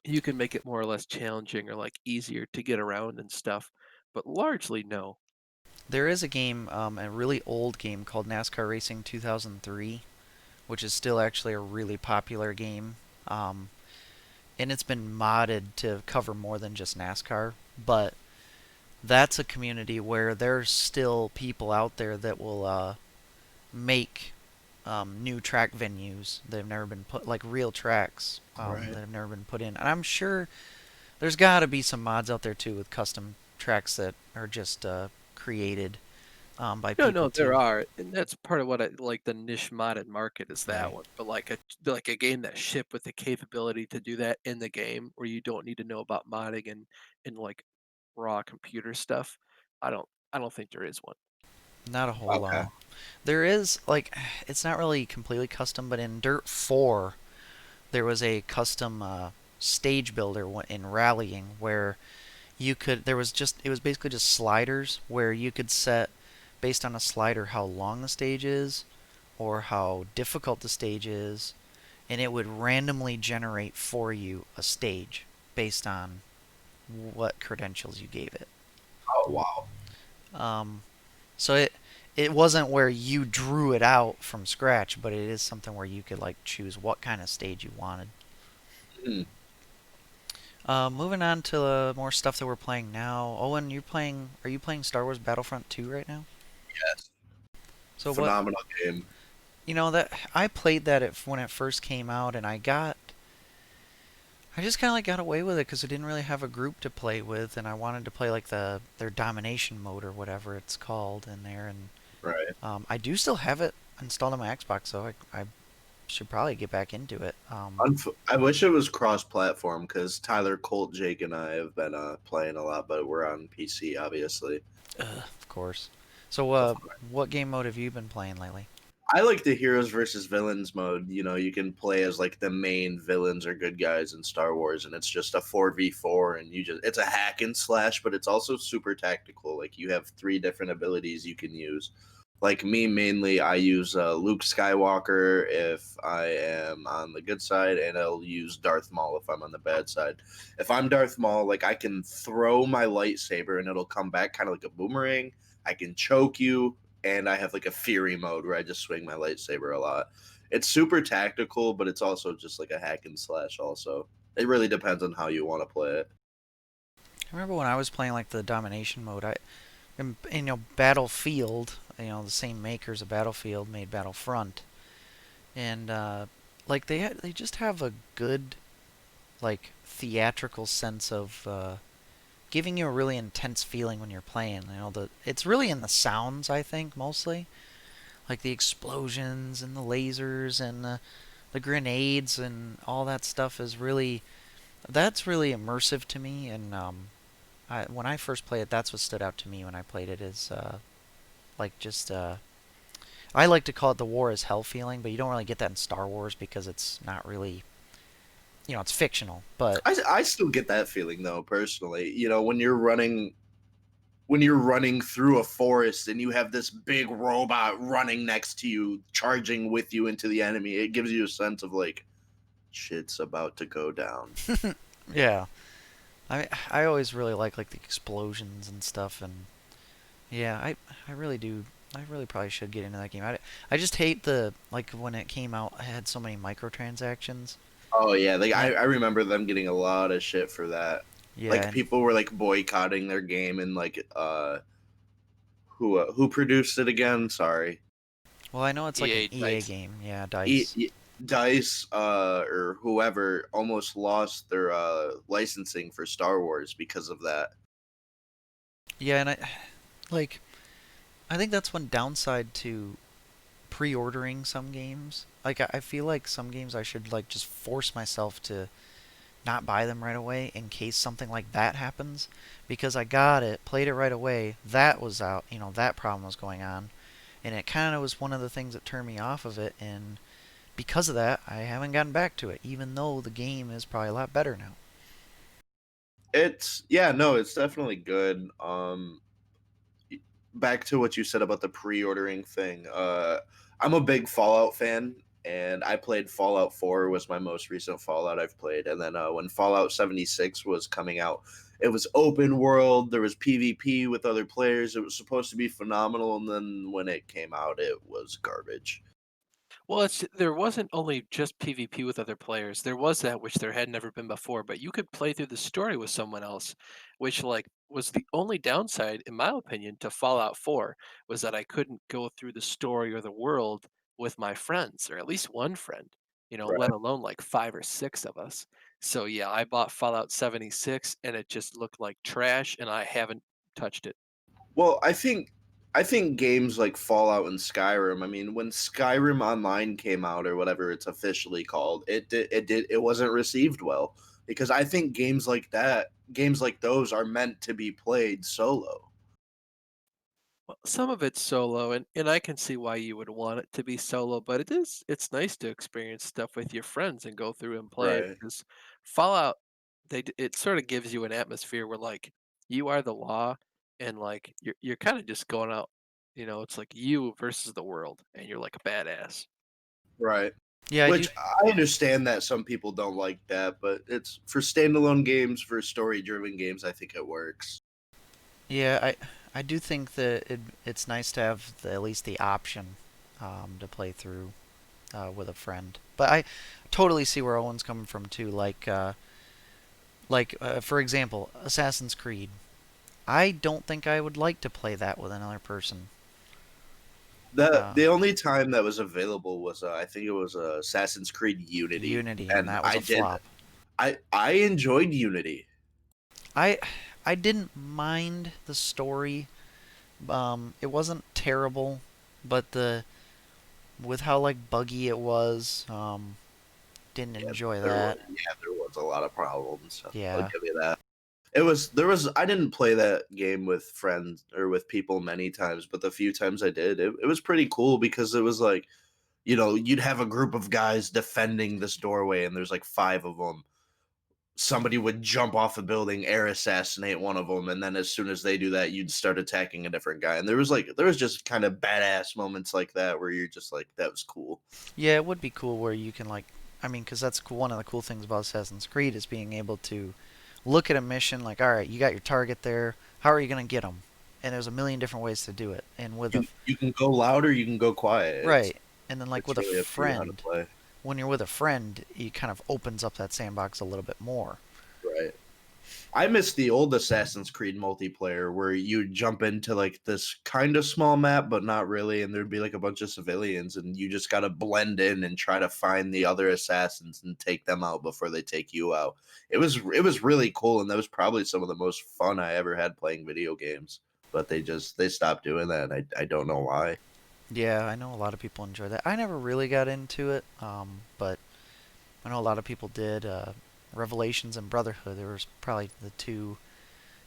you can make it more or less challenging or like easier to get around and stuff, but largely no. There is a game, a really old game called NASCAR Racing 2003, which is still actually a really popular game. Um, and it's been modded to cover more than just NASCAR, but that's a community where there's still people out there that will make new track venues that have never been put, like real tracks Right. that have never been put in. And I'm sure there's got to be some mods out there too with custom tracks that are just created by No, people no, there too. are, and that's part of what I like the niche modded market is that Right. one. But like a game that shipped with the capability to do that in the game, where you don't need to know about modding and like raw computer stuff. I don't think there is one. Not a whole Okay. lot. There is like it's not really completely custom, but in Dirt 4 there was a custom stage builder in rallying where you could there was just it was basically just sliders where you could set based on a slider how long the stage is or how difficult the stage is, and it would randomly generate for you a stage based on what credentials you gave it. Oh wow. Um, so it wasn't where you drew it out from scratch, but it is something where you could like choose what kind of stage you wanted. Hmm. Moving on to more stuff that we're playing now. Owen, you playing? Are you playing Star Wars Battlefront 2 right now? Yes. So what? Phenomenal game. You know that I played that when it first came out, and I just kind of like got away with it because I didn't really have a group to play with, and I wanted to play like their domination mode or whatever it's called in there, and Right. I do still have it installed on my Xbox, so I should probably get back into it. I wish it was cross-platform because Tyler, Colt, Jake, and I have been playing a lot, but we're on PC, obviously. Of course. So, what game mode have you been playing lately? I like the heroes versus villains mode. You know, you can play as like the main villains or good guys in Star Wars, and it's just a 4v4, and it's a hack and slash, but it's also super tactical. Like you have three different abilities you can use. Like me, mainly, I use Luke Skywalker if I am on the good side, and I'll use Darth Maul if I'm on the bad side. If I'm Darth Maul, like I can throw my lightsaber and it'll come back kind of like a boomerang. I can choke you, and I have like a Fury mode where I just swing my lightsaber a lot. It's super tactical, but it's also just like a hack and slash. Also, it really depends on how you want to play it. I remember when I was playing like the domination mode. Battlefield. The same makers of Battlefield made Battlefront, and like they just have a good like theatrical sense of giving you a really intense feeling when you're playing. It's really in the sounds I think mostly, like the explosions and the lasers and the grenades and all that stuff is really that's really immersive to me. And when I first played it, that's what stood out to me when I played it is like just I like to call it the war is hell feeling, but you don't really get that in Star Wars because it's not really it's fictional. But I still get that feeling though, personally. You know, when you're running through a forest and you have this big robot running next to you, charging with you into the enemy, it gives you a sense of like shit's about to go down. yeah, I always really like the explosions and stuff, and yeah, I really do. I really probably should get into that game. I just hate the like when it came out, I had so many microtransactions. Oh yeah, like And I remember them getting a lot of shit for that. yeah, Like and people were like boycotting their game, and like who produced it again? Sorry, well, I know it's like an EA EA Dice. game. Yeah, e- Dice. e- Dice or whoever almost lost their licensing for Star Wars because of that. Yeah, and like I think that's one downside to pre-ordering some games. Like I feel like some games I should like just force myself to not buy them right away in case something like that happens because I got it, played it right away. That was out, that problem was going on, and it kind of was one of the things that turned me off of it. And because of that, I haven't gotten back to it, even though the game is probably a lot better now. It's yeah, no, it's definitely good. Back to what you said about the pre-ordering thing. I'm a big Fallout fan, and I played Fallout 4 was my most recent Fallout I've played, and then when Fallout 76 was coming out, it was open world. There was PvP with other players. It was supposed to be phenomenal, and then when it came out, it was garbage. Well, there wasn't only just PvP with other players. There was that which there had never been before, but you could play through the story with someone else, which like was the only downside, in my opinion, to Fallout 4 was that I couldn't go through the story or the world with my friends, or at least one friend, let Right. alone like 5 or 6 of us. So, yeah, I bought Fallout 76 and it just looked like trash and I haven't touched it. Well, I think games like Fallout and Skyrim. I mean, when Skyrim Online came out or whatever it's officially called, it wasn't received well because I think games like those are meant to be played solo. Well, some of it's solo, and I can see why you would want it to be solo, but it's nice to experience stuff with your friends and go through and play it Right. because Fallout, it sort of gives you an atmosphere where like you are the law, and like you're kind of just going out, it's like you versus the world, and you're like a badass. Right. Yeah, I do. Which I understand that some people don't like that, but it's for standalone games, for story-driven games, I think it works. Yeah, I do think that it's nice to have at least the option to play through with a friend. But I totally see where Owen's coming from too. For example, Assassin's Creed. I don't think I would like to play that with another person. The only time that was available was I think it was Assassin's Creed Unity, Unity, and and that was a flop. I enjoyed Unity. I I didn't mind the story. It wasn't terrible, but the with how like buggy it was, didn't Yeah, enjoy that. there was a lot of problems. I'll Yeah. give you that. There was I didn't play that game with friends or with people many times, but the few times I did, it was pretty cool because it was like, you'd have a group of guys defending this doorway and there's like 5 of them. Somebody would jump off a building, air assassinate one of them, and then as soon as they do that, you'd start attacking a different guy. And there was just kind of badass moments like that where you're just like, that was cool. Yeah, it would be cool where you can like, I mean, because that's cool. One of the cool things about Assassin's Creed is being able to look at a mission like, all right, you got your target there. How are you gonna get them? And there's a million different ways to do it. And with a You can go louder, you can go quiet. It's right, and then like it's with a really up to you how to friend, play. when you're with a friend, it kind of opens up that sandbox a little bit more. Right. I miss the old Assassin's Creed multiplayer where you jump into like this kind of small map, but not really, and there'd be like a bunch of civilians, and you just gotta blend in and try to find the other assassins and take them out before they take you out. It was really cool, and that was probably some of the most fun I ever had playing video games. But they stopped doing that, and I don't know why. Yeah, I know a lot of people enjoy that. I never really got into it, but I know a lot of people did. Revelations and Brotherhood, there was probably the two,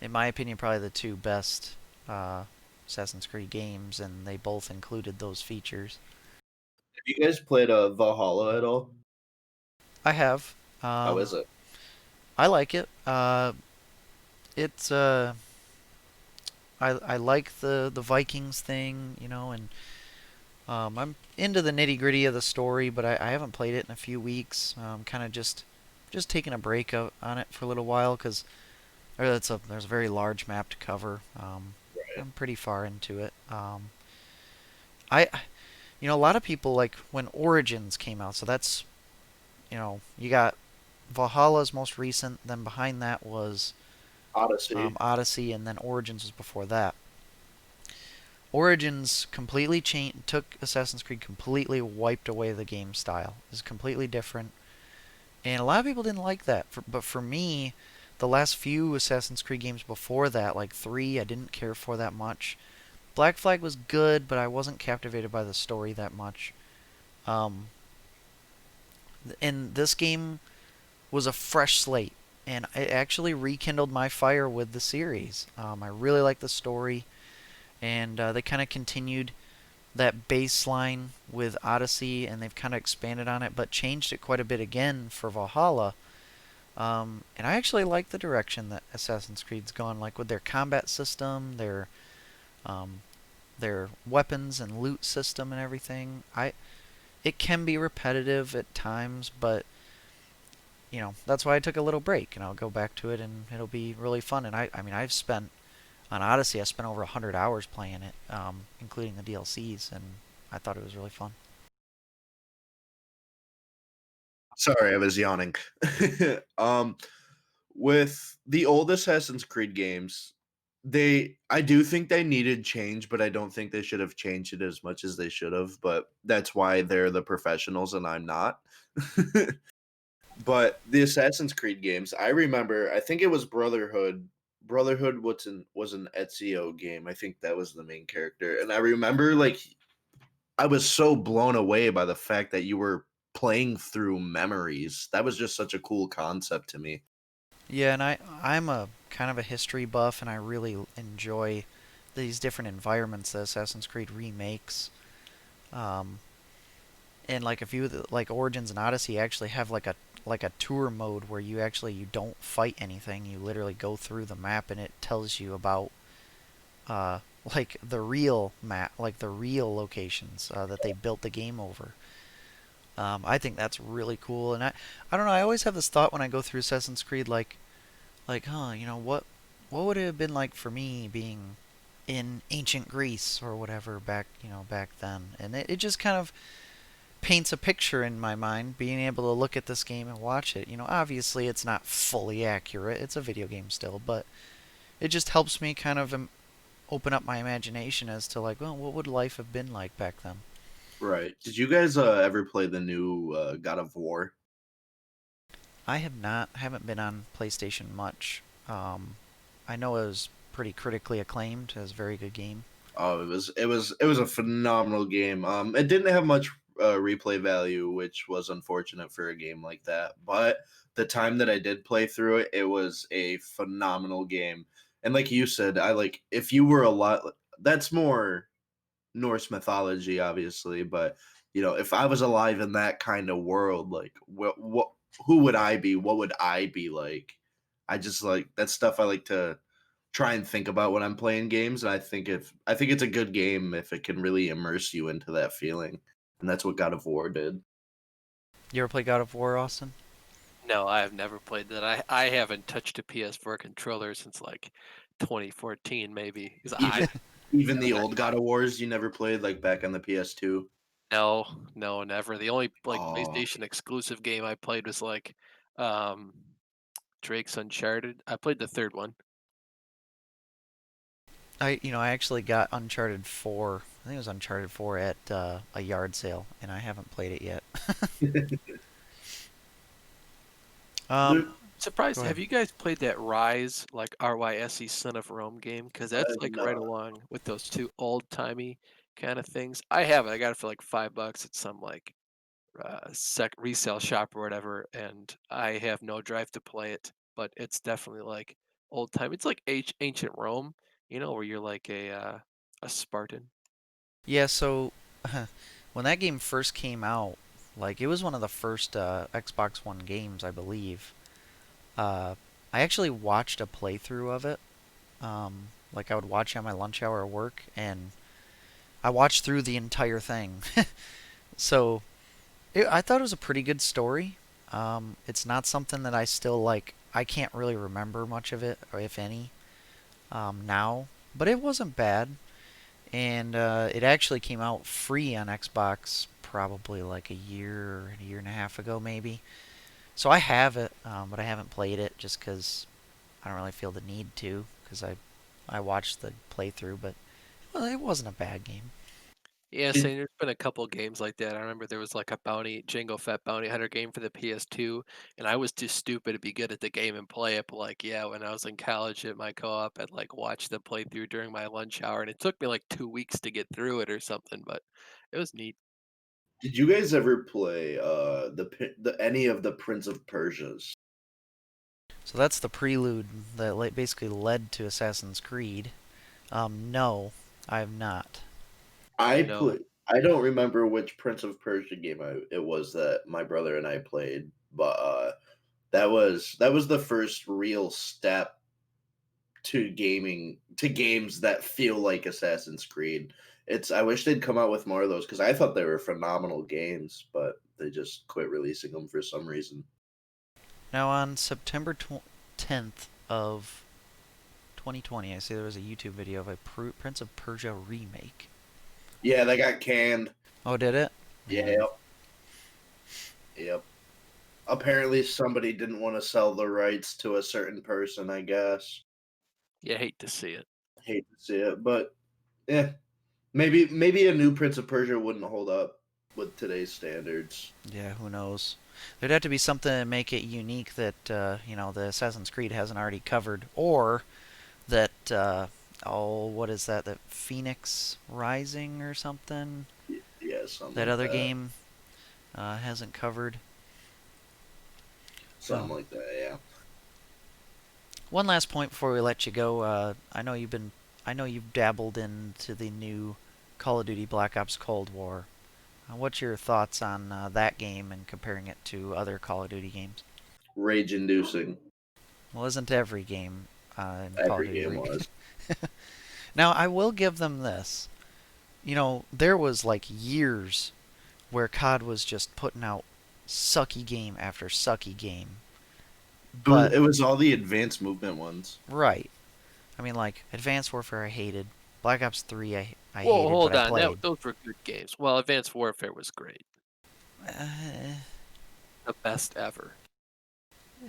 in my opinion, probably the two best uh, Assassin's Creed games, and they both included those features. Have you guys played Valhalla at all? I have. How is it? I like it. It's I like the Vikings thing, and I'm into the nitty gritty of the story, but I haven't played it in a few weeks. Kind of just taking a break on it for a little while because there's a very large map to cover. Right. I'm pretty far into it. I a lot of people like when Origins came out, so that's you got Valhalla's most recent, then behind that was Odyssey. Odyssey, and then Origins was before that. Origins completely changed, took Assassin's Creed completely wiped away the game style. It's completely different, and a lot of people didn't like that. But for me, the last few Assassin's Creed games before that, like 3, I didn't care for that much. Black Flag was good, but I wasn't captivated by the story that much. Um, and this game was a fresh slate, and it actually rekindled my fire with the series. I really like the story, and they kind of continued that baseline with Odyssey, and they've kind of expanded on it, but changed it quite a bit again for Valhalla. And I actually like the direction that Assassin's Creed's gone, like with their combat system, um, their weapons and loot system and everything. It can be repetitive at times, but that's why I took a little break, and I'll go back to it, and it'll be really fun. And I mean, I've spent on Odyssey, I spent over 100 hours playing it, including the DLCs, and I thought it was really fun. Sorry, I was yawning. um, with the old Assassin's Creed games, I do think they needed change, but I don't think they should have changed it as much as they should have, but that's why they're the professionals and I'm not. But the Assassin's Creed games, I remember, I think it was Brotherhood. Brotherhood was an Ezio game. I think that was the main character. And I remember like I was so blown away by the fact that you were playing through memories. That was just such a cool concept to me. Yeah, and I'm a kind of a history buff, and I really enjoy these different environments that Assassin's Creed remakes. Um, and like a few of like Origins and Odyssey actually have like a tour mode where you don't fight anything. You literally go through the map, and it tells you about uh, like the real map, like the real locations that they built the game over. I think that's really cool, and I don't know. I always have this thought when I go through Assassin's Creed, huh, what would it have been like for me being in ancient Greece or whatever back then, and it just kind of paints a picture in my mind, being able to look at this game and watch it. Obviously it's not fully accurate; it's a video game still, but it just helps me kind of open up my imagination as to like, well, what would life have been like back then? Right. Did you guys ever play the new God of War? I haven't been on PlayStation much. I know it was pretty critically acclaimed. It was a very good game. Oh, it was a phenomenal game. It didn't have much replay value, which was unfortunate for a game like that. But the time that I did play through it, it was a phenomenal game. And like you said, I like if you were a lot. That's more Norse mythology, obviously. But if I was alive in that kind of world, like who would I be? What would I be like? I just like that stuff. I like to try and think about when I'm playing games, and I think it's a good game if it can really immerse you into that feeling, and that's what God of War did. You ever play God of War, Austin? No, I have never played that. I haven't touched a PS4 controller since like 2014 maybe. Because Even I even haven't the got old God of Wars you never played, like back on the PS2. no, no, never. The only like Oh, PlayStation exclusive game I played was like um Drake's Uncharted. I played the third one. I actually got Uncharted 4. I think it was Uncharted 4 at a yard sale, and I haven't played it yet. there, Go Surprised, ahead. have you guys played that Rise, like RYSE Son of Rome game? Because that's like no, right along with those two old-timey kind of things. I have it. I got it for like $5 at some like sec resale shop or whatever, and I have no drive to play it, but it's definitely like old time. It's like ancient Rome, where you're like a Spartan. Yeah, so when that game first came out, like it was one of the first Xbox One games, I believe. Uh, I actually watched a playthrough of it. Like I would watch on my lunch hour at work, and I watched through the entire thing. So I thought it was a pretty good story. It's not something that I still like. I can't really remember much of it, or if any, now. But it wasn't bad, and it actually came out free on Xbox probably like a year and a half ago, maybe. So I have it, but I haven't played it just because I don't really feel the need to, because I watched the playthrough, but well, it wasn't a bad game. Yeah, did, saying there's been a couple games like that. I remember there was like a Django Fett Bounty Hunter game for the PS2, and I was too stupid to be good at the game and play it. But like, yeah, when I was in college at my co-op, I'd like watch the playthrough during my lunch hour, and it took me like 2 weeks to get through it or something. But it was neat. did you guys ever play the any of the Prince of Persia's? So that's the prelude that basically led to Assassin's Creed. No, I have not. I No. play. I don't remember which Prince of Persia game it was that my brother and I played, but that was the first real step to games that feel like Assassin's Creed. I wish they'd come out with more of those because I thought they were phenomenal games, but they just quit releasing them for some reason. Now on September 10th of 2020, I see there was a YouTube video of a Prince of Persia remake. Yeah, they got canned. Oh, did it? Man. Yep, yep. Apparently, somebody didn't want to sell the rights to a certain person. I guess. You hate to see it. Hate to see it, but yeah, maybe a new Prince of Persia wouldn't hold up with today's standards. Yeah, who knows? There'd have to be something to make it unique that the Assassin's Creed hasn't already covered, or that what is that? That Phoenix Rising or something? Yeah, something That like other that. game hasn't covered. Something Um, like that. Yeah. One last point before we let you go. I know you've dabbled into the new Call of Duty Black Ops Cold War. What's your thoughts on that game and comparing it to other Call of Duty games? Rage inducing. Well, isn't every game in Call of Every Duty game was. Now, I will give them this. There was like years where COD was just putting out sucky game after sucky game. It was But, it was all the advanced movement ones. right. I mean, like, Advanced Warfare I hated. Black Ops 3 I Whoa, hated, but hold I on. played. Those were good games. Well, Advanced Warfare was great. Uh, The best ever.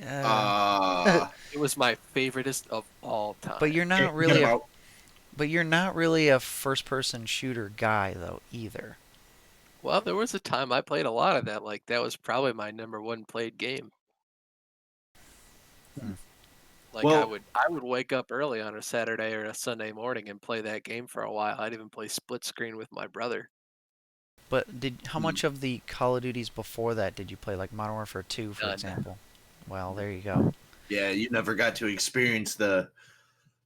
uh, Ah, It was my favoriteest of all but time. you're not forget really a about but you're not really a first-person shooter guy though either. Well, there was a time I played a lot of that. Like that was probably my number one played game. Hmm. Like well. I would wake up early on a Saturday or a Sunday morning and play that game for a while. I'd even play split screen with my brother. But how Hmm, much of the Call of Duties before that did you play, like Modern Warfare 2, for None. example? Well, there you go. yeah, you never got to experience the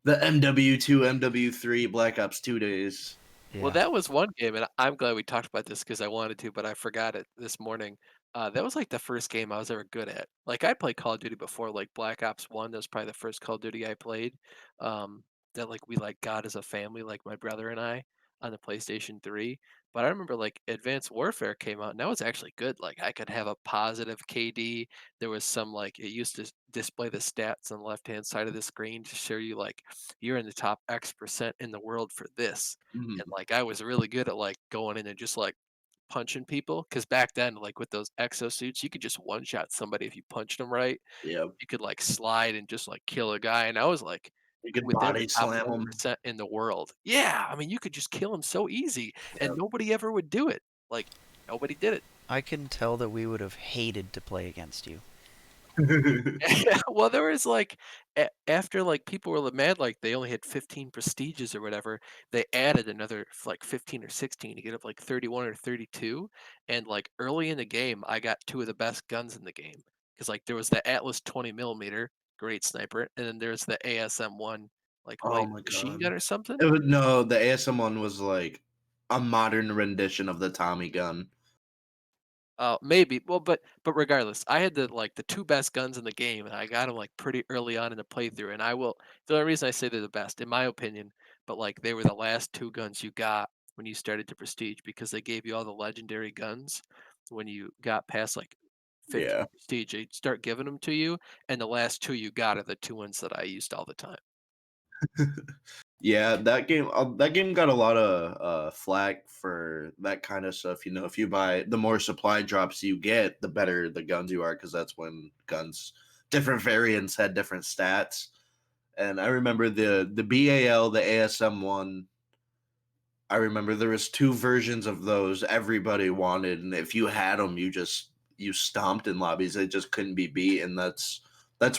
MW2, MW3 Black Ops 2 days. Well, Yeah. that was one game, and I'm glad we talked about this because I wanted to, but I forgot it this morning. That was like the first game I was ever good at. Like I played Call of Duty before, like Black Ops 1. That was probably the first Call of Duty I played. That like we like got as a family, like my brother and I, on the PlayStation 3. But I remember like Advanced Warfare came out, and that was actually good. Like I could have a positive KD. There was some like it used to display the stats on the left hand side of the screen to show you like you're in the top X% in the world for this, and, Mhm. like, I was really good at, like, going in and just, like, punching people. Cause back then, like, with those exosuits, you could just one-shot somebody if you punched them right. Yep. You could, like, slide and just, like, kill a guy, and I was, like, You could within the body top slam them. 1% in the world. Yeah, I mean, you could just kill him so easy, and Yep. nobody ever would do it. Like, nobody did it. I can tell that we would have hated to play against you. Yeah, well, there was like after like people were mad, like they only had 15 prestiges or whatever. They added another like 15 or 16 to get up like 31 or 32. And like early in the game, I got two of the best guns in the game because like there was the Atlas 20 millimeter, great sniper, and then there's the ASM one like Oh light my machine god. gun or something. It would no, the ASM one was like a modern rendition of the Tommy gun. Maybe. Well, but regardless, I had the 2 best guns in the game, and I got them like, pretty early on in the playthrough, and I will the only reason I say they're the best, in my opinion, but, like, they were the last 2 guns you got when you started to Prestige because they gave you all the legendary guns. When you got past, like, 15 Yeah. Prestige, they'd start giving them to you, and the last 2 you got are the 2 ones that I used all the time. Yeah, that game got a lot of flack for that kind of stuff. You know, if you buy the more supply drops you get, the better the guns you are, because that's when guns different variants had different stats. And I remember the BAL, the ASM one. I remember there was two versions of those everybody wanted, and if you had them, you stomped in lobbies. It just couldn't be beat, and that's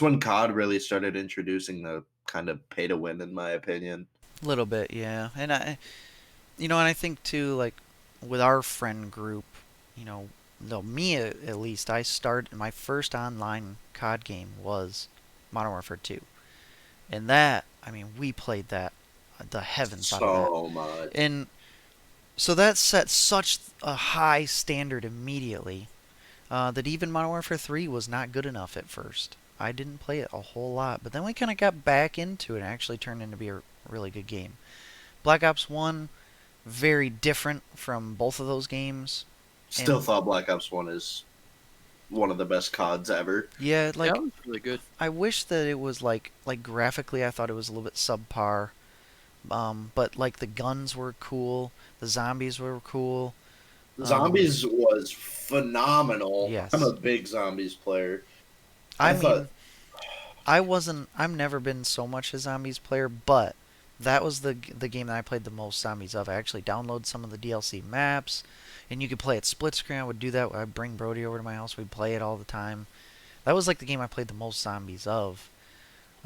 when COD really started introducing the kind of pay to win, in my opinion. A little bit, yeah. And I think too, like with our friend group, you know, no, me at least, I started my first online COD game was Modern Warfare 2, and that, I mean, we played that the heavens out of that, So much. and so that set such a high standard immediately that even Modern Warfare 3 was not good enough at first. I didn't play it a whole lot, but then we kind of got back into it and actually turned into be a really good game. Black Ops 1, very different from both of those games. Still And thought Black Ops 1 is one of the best CODs ever. yeah, Yeah, it like was really good. I wish that it was like graphically I thought it was a little bit subpar. But like the guns were cool, the zombies were cool. Um, Zombies was phenomenal. I'm yes. a big Zombies player. I I thought mean, I've never been so much a zombies player, but that was the game that I played the most zombies of. I actually downloaded some of the DLC maps, and you could play it split screen. I would do that. I'd bring Brody over to my house. We'd play it all the time. That was like the game I played the most zombies of.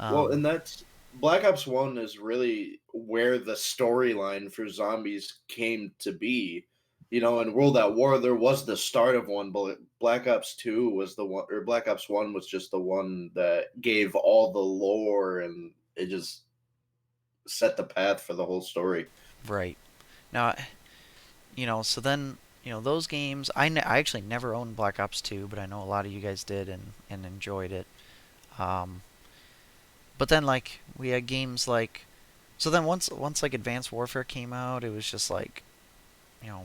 Well, Um, and that's Black Ops 1 is really where the storyline for zombies came to be. You know, in World at War, there was the start of one, but Black Ops 2 was the one, or Black Ops 1 was just the one that gave all the lore and it just set the path for the whole story. right now, so then those games. I actually never owned Black Ops 2, but I know a lot of you guys did and enjoyed it. Um, but then like we had games like so then once like Advanced Warfare came out, it was just like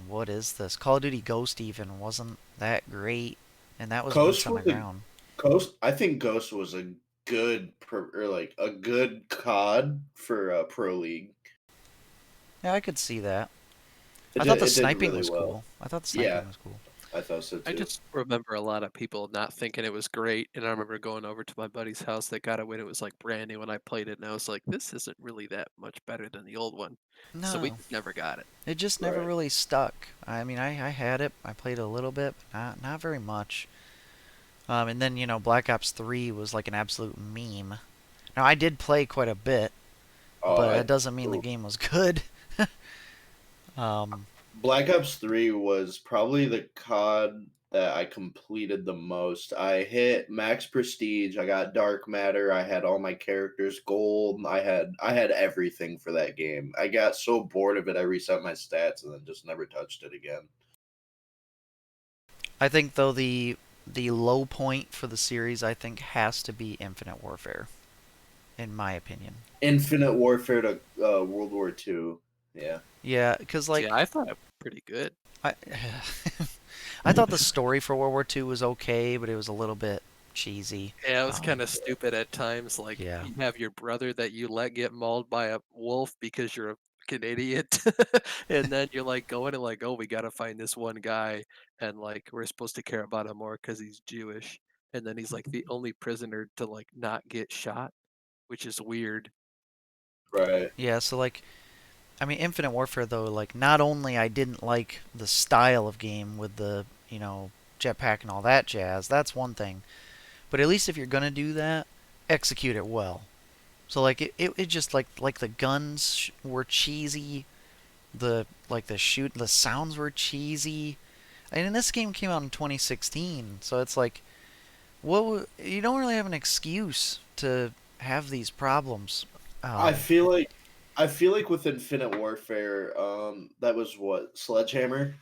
what is this? Call of Duty Ghost even wasn't that great, and that was boots Ghost on the was a ground. Ghost. I think Ghost was a or like a good COD for Pro League. Yeah, I could see that. It I thought did, the it did sniping really was well. cool. I thought the Yeah, sniping was cool. I thought so I too. just remember a lot of people not thinking it was great, and I remember going over to my buddy's house that got it when it was like brand new, and I played it, and I was like, "This isn't really that much better than the old one," so we No, just never got it. it just never Right. really stuck. I mean, I had it. I played a little bit, but not very much. And then Black Ops 3 was like an absolute meme. Now I did play quite a bit, Oh, but that I doesn't mean the ooh. game was good. um, Black Ops 3 was probably the COD that I completed the most. I hit max prestige, I got dark matter, I had all my characters gold, I had everything for that game. I got so bored of it, I reset my stats and then just never touched it again. I think though the low point for the series I think has to be Infinite Warfare, in my opinion. Infinite Warfare to World War II. Yeah. Yeah, because See, like I thought it was pretty good. I I thought the story for World War II was okay, but it was a little bit cheesy. Yeah, it was Um, kinda stupid at times, like, yeah, you have your brother that you let get mauled by a wolf because you're a fucking idiot, and then you're, like, going and like, "Oh, we gotta find this one guy, and, like, we're supposed to care about him more because he's Jewish," and then he's, like, the only prisoner to, like, not get shot, which is weird. Right. yeah. So like, I mean, Infinite Warfare though, like, not only I didn't like the style of game with the jetpack and all that jazz. That's one thing. But at least if you're gonna do that, execute it well. So like it just like the guns were cheesy, the sounds were cheesy. And this game came out in 2016, so it's like you don't really have an excuse to have these problems. I Um, feel like I feel like with Infinite Warfare, that was what, Sledgehammer?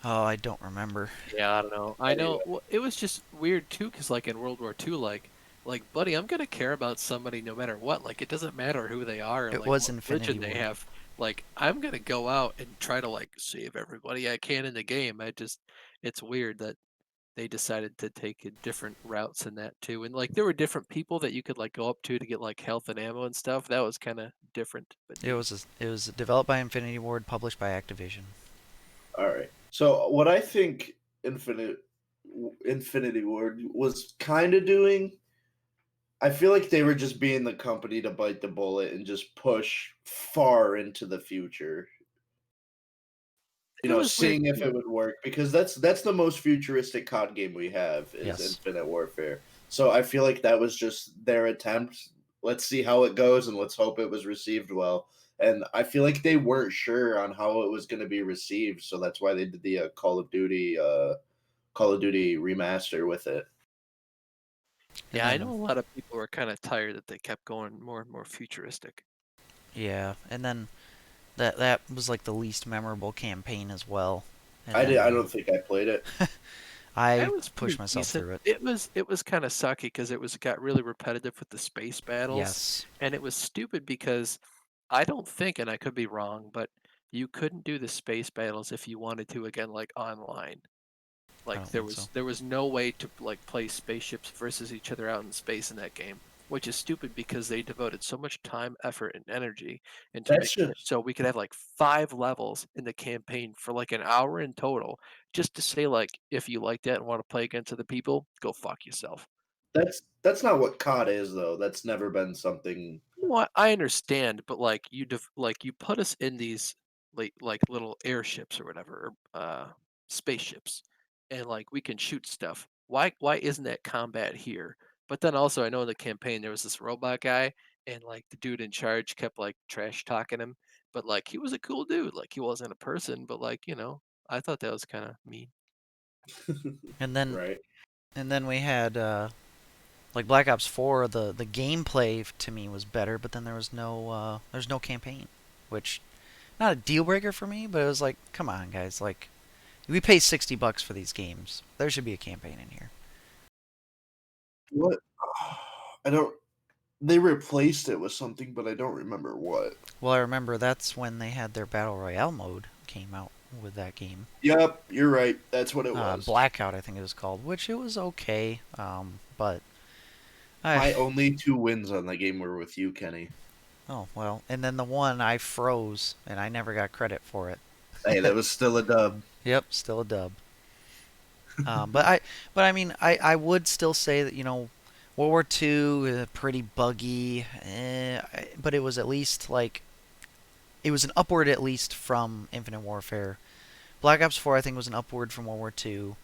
oh, I don't remember. Yeah, I don't know. I know Anyway, well, it was just weird too, cause like in World War II, like, buddy, I'm gonna care about somebody no matter what. Like, it doesn't matter who they are or It like was what Infinity religion they Ward. have. Like, I'm gonna go out and try to like save everybody I can in the game. It's weird that they decided to take different routes in that too. And like, there were different people that you could like go up to get like health and ammo and stuff. That was kind of different, but neat. It was developed by Infinity Ward, published by Activision. all right. So what I think Infinity Ward was kind of doing, I feel like they were just being the company to bite the bullet and just push far into the future. It was weird Seeing if too. it would work because that's the most futuristic COD game we have is Yes. Infinite Warfare. So I feel like that was just their attempt. Let's see how it goes and let's hope it was received well. And I feel like they weren't sure on how it was going to be received, so that's why they did the Call of Duty remaster with it. And Yeah, I know then a lot of people were kind of tired that they kept going more and more futuristic. yeah, and then that was like the least memorable campaign as well. And I then don't think I played it. It I was pushed pretty myself decent. through it. It was kinda sucky because it got really repetitive with the space battles, Yes, and it was stupid because I don't think, and I could be wrong, but you couldn't do the space battles if you wanted to again, like, online. I Like, don't think so. there was no way to, like, play spaceships versus each other out in space in that game, which is stupid because they devoted so much time, effort, and energy into That's making it just so we could have, like, 5 levels in the campaign for, like, an hour in total, just to say, like, "If you like that and wanna play against other people, go fuck yourself." that's not what COD is though. That's never been something Well, I understand, but like like you put us in these like little airships or whatever, spaceships, and like we can shoot stuff. Why isn't that combat here? But then also, I know in the campaign there was this robot guy, and like the dude in charge kept like trash talking him, but like he was a cool dude. Like he wasn't a person, but like I thought that was kind of mean. And then Right. and then we had like Black Ops 4. The gameplay to me was better, but then there's no campaign, which not a deal breaker for me, but it was like, come on, guys, like we pay $60 for these games. There should be a campaign in here. What? I don't. They replaced it with something, but I don't remember what. Well, I remember that's when they had their battle royale mode came out with that game. Yep, you're right. That's what it was. Blackout, I think it was called, which it was okay. But I My only 2 wins on that game were with you, Kenny. oh well, and then the one I froze and I never got credit for it. Hey, that was still a dub. Yep, still a dub. But I mean, I would still say that World War II pretty buggy, but it was at least like it was an upward at least from Infinite Warfare. Black Ops 4 I think was an upward from World War II.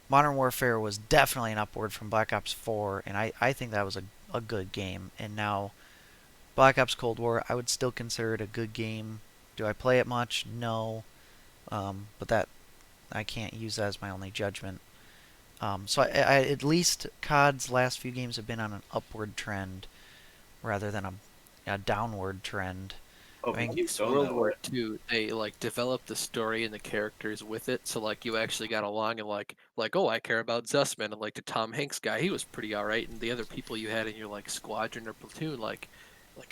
Modern Warfare was definitely an upward from Black Ops 4, and I think that was a good game. And now Black Ops Cold War, I would still consider it a good game. Do I play it much? No. But that I can't use that as my only judgment. So at least COD's last few games have been on an upward trend rather than a downward trend. Oh, I mean, keeps going World that War way. II, they like developed the story and the characters with it, so like you actually got along and like oh I care about Zussman and like the Tom Hanks guy he was pretty all right, and the other people you had in your like squadron or platoon like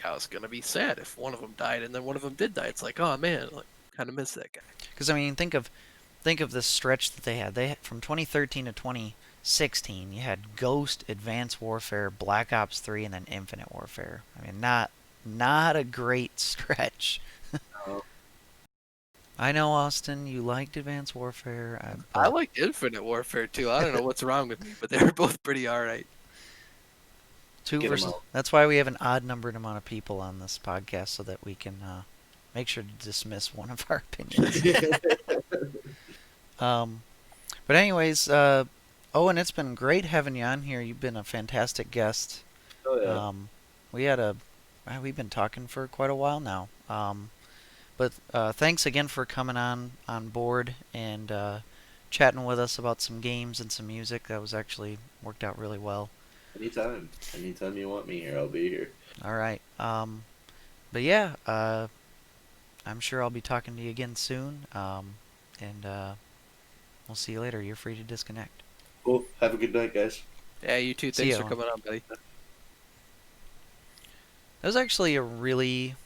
I was gonna be sad if one of them died and then one of them did die. It's like oh man, like kind of miss that guy. because I mean, think of the stretch that they had. They had, from 2013 to 2016, you had Ghost, Advanced Warfare, Black Ops 3, and then Infinite Warfare. I mean, not a great stretch. Oh, I know, Austin, you liked Advanced Warfare, I but liked Infinite Warfare too. I don't know what's wrong with me, but they were both pretty all right. two get him versus. out. That's why we have an odd numbered amount of people on this podcast so that we can make sure to dismiss one of our opinions. Um, but anyways, Owen, it's been great having you on here. You've been a fantastic guest. Oh yeah. Um, we had a we've been talking for quite a while now. But thanks again for coming on board and chatting with us about some games and some music. That was actually worked out really well. Anytime. Anytime you want me here, I'll be here. All right. But yeah, I'm sure I'll be talking to you again soon. And we'll see you later. You're free to disconnect. Cool. Have a good night, guys. Yeah, you too. See Thanks ya, for Owen. coming on, buddy. That was actually a really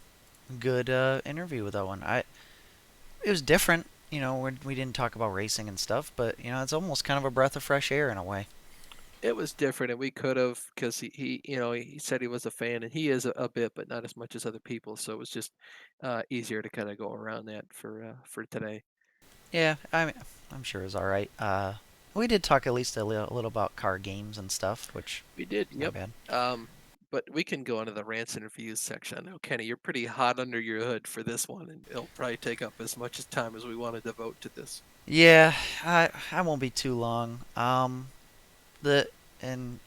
good interview with Owen. It was different. We didn't talk about racing and stuff, but it's almost kind of a breath of fresh air in a way. It was different, and we could have because he said he was a fan, and he is a bit, but not as much as other people. So it was just easier to kind of go around that for today. Yeah, I'm sure it was all right. We did talk at least a little about car games and stuff, which We did, is not yep. bad. But we can go into the rants and reviews section. I know, Kenny, you're pretty hot under your hood for this one, and it'll probably take up as much as time as we want to devote to this. Yeah, I won't be too long. The and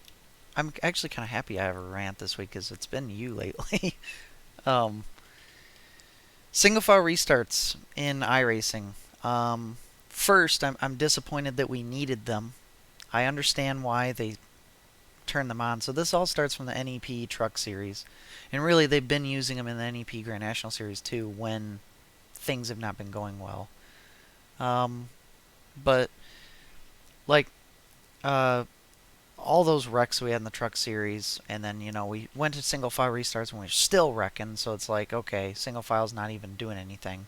I'm actually kind of happy I have a rant this week because it's been you lately. um, Single file restarts in iRacing. First, I'm disappointed that we needed them. I understand why they turned them on. So this all starts from the NEP Truck Series, and really they've been using them in the NEP Grand National Series too when things have not been going well. But like uh, all those wrecks we had in the Truck Series, and then we went to single file restarts and we're still wrecking. So it's like okay, single file's not even doing anything.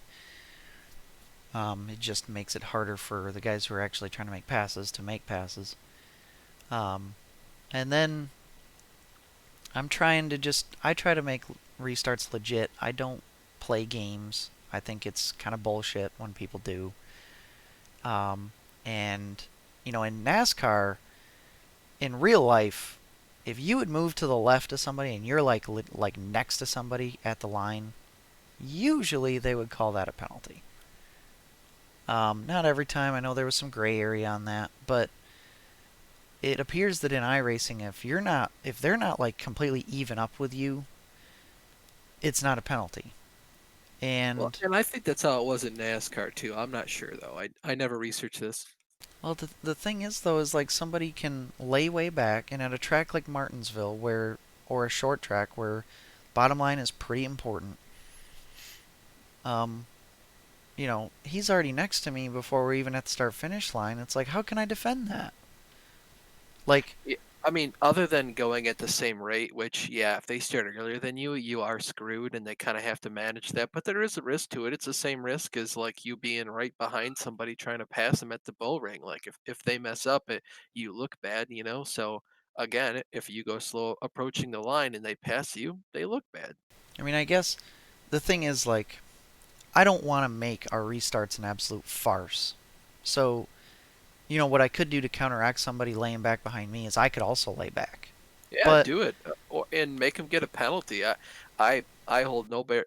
It just makes it harder for the guys who are actually trying to make passes to make passes. And then I try to make restarts legit. I don't play games. I think it's kind of bullshit when people do. And in NASCAR, in real life, if you would move to the left of somebody and you're like next to somebody at the line, usually they would call that a penalty. Not every time. I know there was some gray area on that, but it appears that in iRacing, if they're not like completely even up with you, it's not a penalty. Well, And and I think that's how it was in NASCAR too. I'm not sure though. I never researched this. well, the thing is though, is like somebody can lay way back, and at a track like Martinsville, where or a short track where bottom line is pretty important. Um, he's already next to me before we're even at the start finish line. It's like, how can I defend that? Like, Yeah, I mean, other than going at the same rate, which, yeah, if they start earlier than you are screwed and they kind of have to manage that. But there is a risk to it. It's the same risk as like you being right behind somebody trying to pass them at the bull ring. Like if they mess up, you look bad, you know? So again, if you go slow approaching the line and they pass you, they look bad. I mean, I guess the thing is like, I don't want to make our restarts an absolute farce. So, what I could do to counteract somebody laying back behind me is I could also lay back. Yeah, But do it, and make them get a penalty. I hold no bear.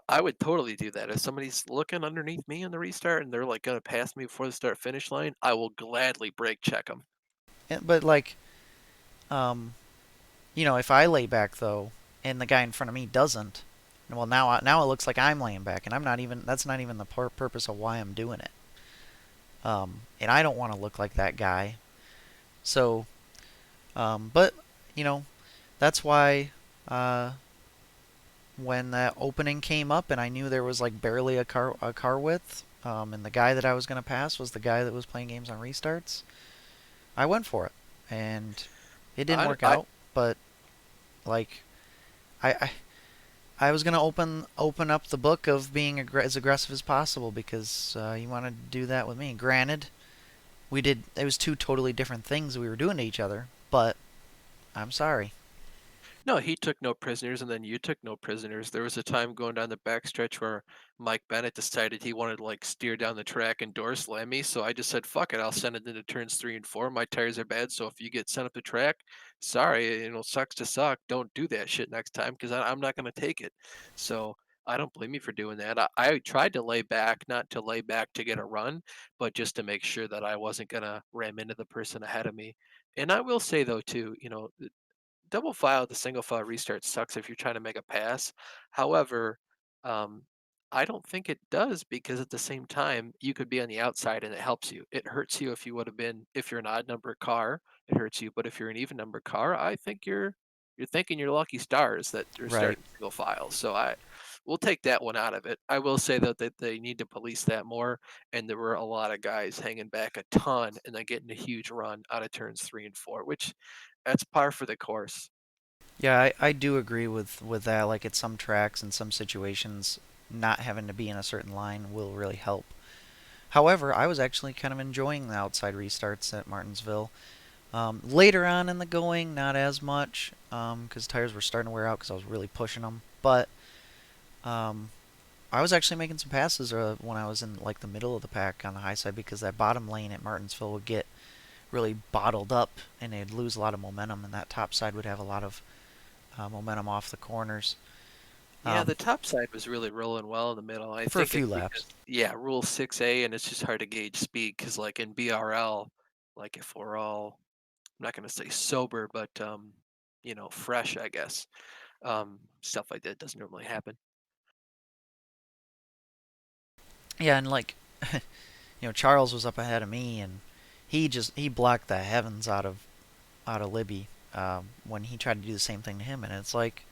I would totally do that. If somebody's looking underneath me in the restart and they're like gonna pass me before the start finish line, I will gladly brake check them. but like, um, if I lay back though, and the guy in front of me doesn't, well now it looks like I'm laying back, and I'm not even. That's not even the purpose of why I'm doing it. And I don't want to look like that guy. So, but you know, that's why uh, when that opening came up and I knew there was like barely a car width, and the guy that I was gonna pass was the guy that was playing games on restarts, I went for it, and it didn't I work I out. But like, I I, I was gonna open up the book of being as aggressive as possible because you wanted to do that with me. Granted, we did. It was two totally different things we were doing to each other, but I'm sorry. No, he took no prisoners, and then you took no prisoners. There was a time going down the backstretch where Mike Bennett decided he wanted to like steer down the track and door slam me. So I just said, "Fuck it, I'll send it into turns 3 and 4. My tires are bad, so if you get sent up the track, sorry, sucks to suck. Don't do that shit next time because I'm not going to take it." So I don't blame you for doing that. I tried to lay back, not to lay back to get a run, but just to make sure that I wasn't going to ram into the person ahead of me. And I will say though, too, double file the single file restart sucks if you're trying to make a pass. However, um, I don't think it does because at the same time you could be on the outside and it helps you. It hurts you if you would have been if you're an odd number car, it hurts you. But if you're an even number car, I think you're thanking your lucky stars that you're Right. starting single file. So I we'll take that one out of it. I will say that they need to police that more. And there were a lot of guys hanging back a ton and then getting a huge run out of turns 3 and 4, which that's par for the course. Yeah, I do agree with that. Like at some tracks and some situations, not having to be in a certain line will really help. However, I was actually kind of enjoying the outside restarts at Martinsville. Later on in the going, not as much because tires were starting to wear out because I was really pushing them. But um, I was actually making some passes when I was in like the middle of the pack on the high side because that bottom lane at Martinsville would get really bottled up and they'd lose a lot of momentum, and that top side would have a lot of momentum off the corners Yeah, um, the top side was really rolling well in the middle. I for a think few it's because, laps. yeah, Rule 6A, and it's just hard to gauge speed because, like in BRL, like if we're all, I'm not going to say sober, but, fresh, I guess, stuff like that doesn't normally happen. Yeah, and like Charles was up ahead of me, and he blocked the heavens out of Libby when he tried to do the same thing to him, and it's like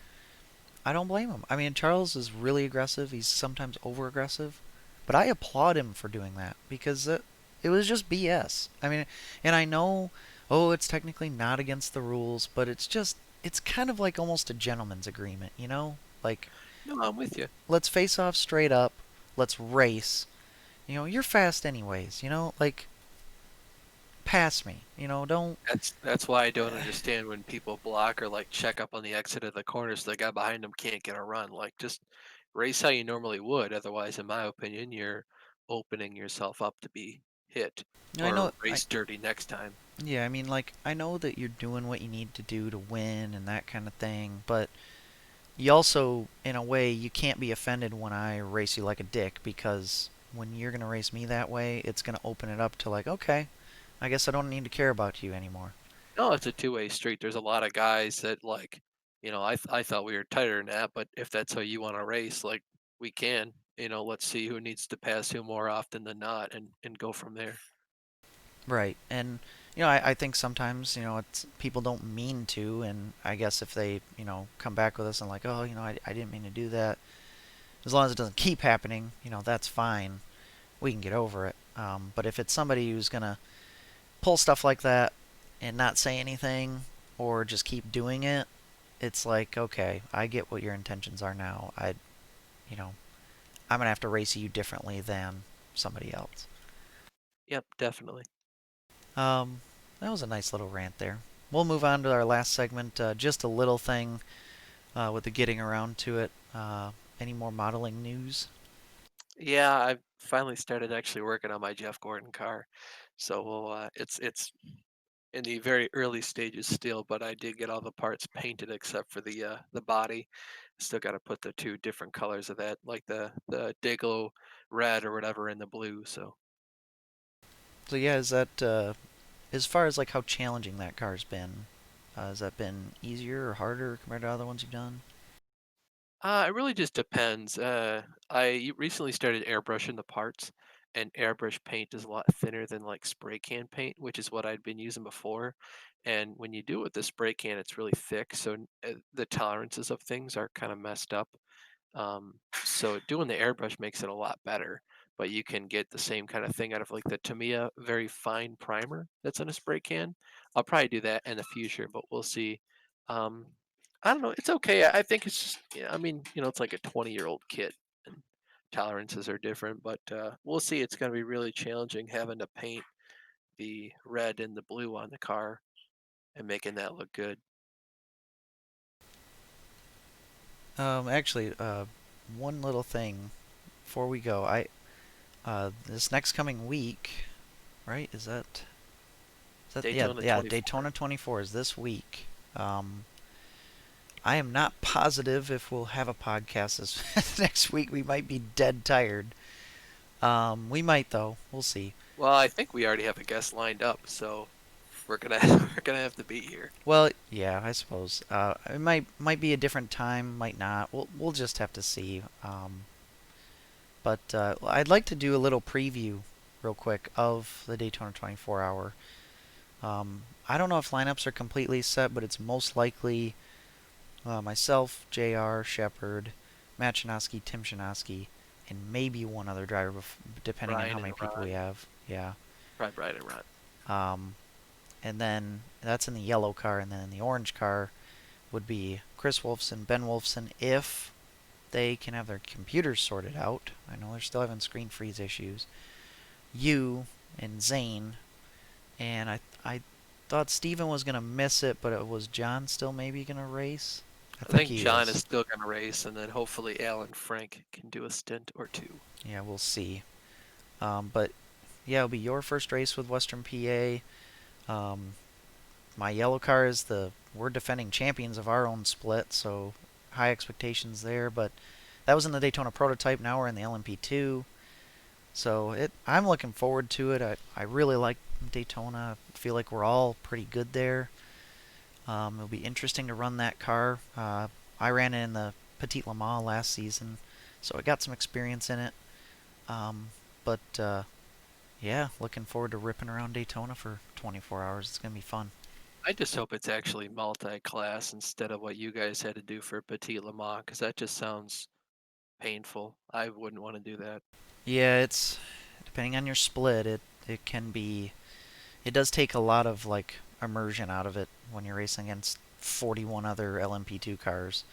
I don't blame him. I mean, Charles is really aggressive. He's sometimes over aggressive, but I applaud him for doing that because it was just BS. I mean, and I know, oh, it's technically not against the rules, but it's kind of like almost a gentleman's agreement, you know? Like, No, I'm with you. let's face off straight up. Let's race. You're fast anyways, like pass me. Don't. That's why I don't understand when people block or like check up on the exit of the corner so the guy behind them can't get a run. Like just race how you normally would. Otherwise, in my opinion, you're opening yourself up to be hit I know. or race dirty next time. Yeah, I mean, like, I know that you're doing what you need to do to win and that kind of thing, but you also, in a way, you can't be offended when I race you like a dick because when you're gonna race me that way, it's gonna open it up to like, okay, I guess I don't need to care about you anymore. No, it's a two-way street. There's a lot of guys that like, I thought we were tighter than that, but if that's how you want to race, like we can, let's see who needs to pass who more often than not and go from there. Right, and I think sometimes it's people don't mean to, and I guess if they come back with us and like, oh, I didn't mean to do that. As long as it doesn't keep happening, that's fine. We can get over it. But if it's somebody who's gonna pull stuff like that and not say anything or just keep doing it, it's like, okay, I get what your intentions are now. You know, I'm gonna have to race you differently than somebody else. Yep, definitely. That was a nice little rant there. We'll move on to our last segment. Just a little thing with the getting around to it. Any more modeling news? Yeah, I've finally started actually working on my Jeff Gordon car. So it's in the very early stages still, but I did get all the parts painted except for the body. Still got to put the two different colors of that, like the Dayglow red or whatever and the blue. So So yeah, is that as far as like how challenging that car's been? Has that been easier or harder compared to other ones you've done? it really just depends. I recently started airbrushing the parts, and airbrush paint is a lot thinner than like spray can paint, which is what I'd been using before. And when you do it with the spray can, it's really thick, so the tolerances of things are kind of messed up. So doing the airbrush makes it a lot better, but you can get the same kind of thing out of like the Tamiya very fine primer that's in a spray can. I'll probably do that in the future, but we'll see. Um, I don't know. It's okay. I think it's just, yeah, I mean, it's like a 20-year-old kid and tolerances are different, but we'll see. It's going to be really challenging having to paint the red and the blue on the car and making that look good. Actually, one little thing before we go. This next coming week, right? Is that yeah, Daytona yeah, 24. Daytona 24 is this week. Um, I am not positive if we'll have a podcast this next week. We might be dead tired. We might though. We'll see. Well, I think we already have a guest lined up, so we're gonna we're gonna have to be here. Well, yeah, I suppose. It might be a different time, might not. We'll just have to see. But I'd like to do a little preview, real quick, of the Daytona 24 hour. I don't know if lineups are completely set, but it's most likely myself, Jr. Shepard, Matt Chinaski, Tim Chinaski, and maybe one other driver, depending on how Brian many and people we Ron, have. Yeah. Probably Brian and Ron. Um, and then that's in the yellow car, and then in the orange car would be Chris Wolfson, Ben Wolfson, if they can have their computers sorted out. I know they're still having screen freeze issues. You and Zane, and I thought Steven was gonna miss it, but it was John still maybe gonna race. I I think think he John is is. still gonna race, and then hopefully Alan Frank can do a stint or two. Yeah, we'll see. But yeah, it'll be your first race with Western PA. Um, my yellow car is we're defending champions of our own split, so high expectations there. But that was in the Daytona prototype. Now we're in the LMP2, so I'm looking forward to it. I really like Daytona. I feel like we're all pretty good there. It'll be interesting to run that car. I ran it in the Petit Le Mans last season, so I got some experience in it. But yeah, looking forward to ripping around Daytona for 24 hours. It's gonna be fun. I just hope it's actually multi-class instead of what you guys had to do for Petit Le Mans, because that just sounds painful. I wouldn't want to do that. Yeah, it's depending on your split. It can be. It does take a lot of like immersion out of it when you're racing against 41 other LMP2 cars.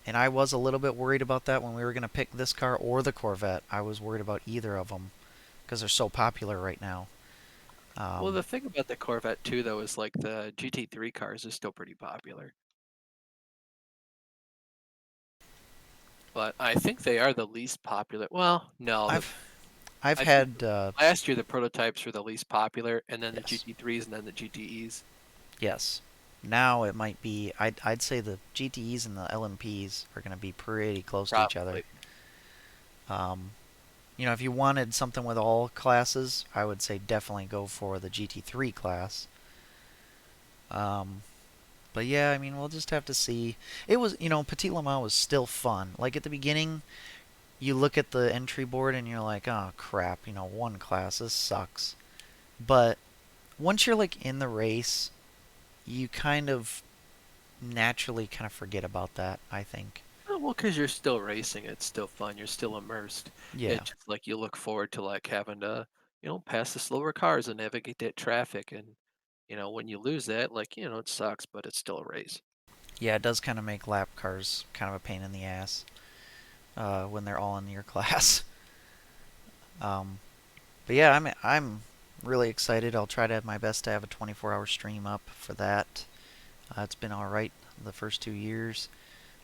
And I was a little bit worried about that when we were going to pick this car or the Corvette. I was worried about either of them because they're so popular right now. Well, Um, the thing about the Corvette too, though, is like the GT3 cars are still pretty popular, but I think they are the least popular. Well, no, I've I've I think had last year the prototypes were the least popular, and then the yes, GT3s, and then the GTEs. yes. Now it might be. I'd say the GTEs and the LMPs are going to be pretty close to each other. Probably. Um, if you wanted something with all classes, I would say definitely go for the GT3 class. Um, but yeah, I mean, we'll just have to see. It was, Petit Le Mans was still fun. Like at the beginning, you look at the entry board and you're like, oh crap, one class, this sucks. But once you're like in the race, you kind of naturally kind of forget about that, I think. Oh, well, because you're still racing, it's still fun. You're still immersed. Yeah. It's just like you look forward to like having to, pass the slower cars and navigate that traffic. And when you lose that, like it sucks, but it's still a race. Yeah, it does kind of make lap cars kind of a pain in the ass when they're all in your class. Um, but yeah, I'm really excited. I'll try to have my best to have a 24-hour stream up for that. It's been all right the first 2 years.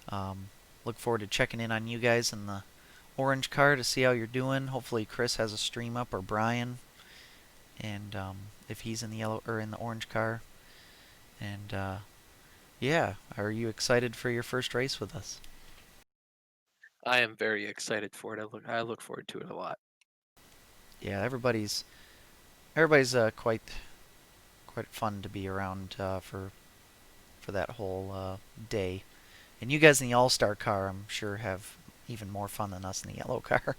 Um, look forward to checking in on you guys in the orange car to see how you're doing. Hopefully, Chris has a stream up or Brian, and if he's in the yellow or in the orange car. And yeah, are you excited for your first race with us? I am very excited for it. I look forward to it a lot. Yeah, everybody's quite fun to be around for that whole day. And you guys in the All Star car, I'm sure, have even more fun than us in the yellow car.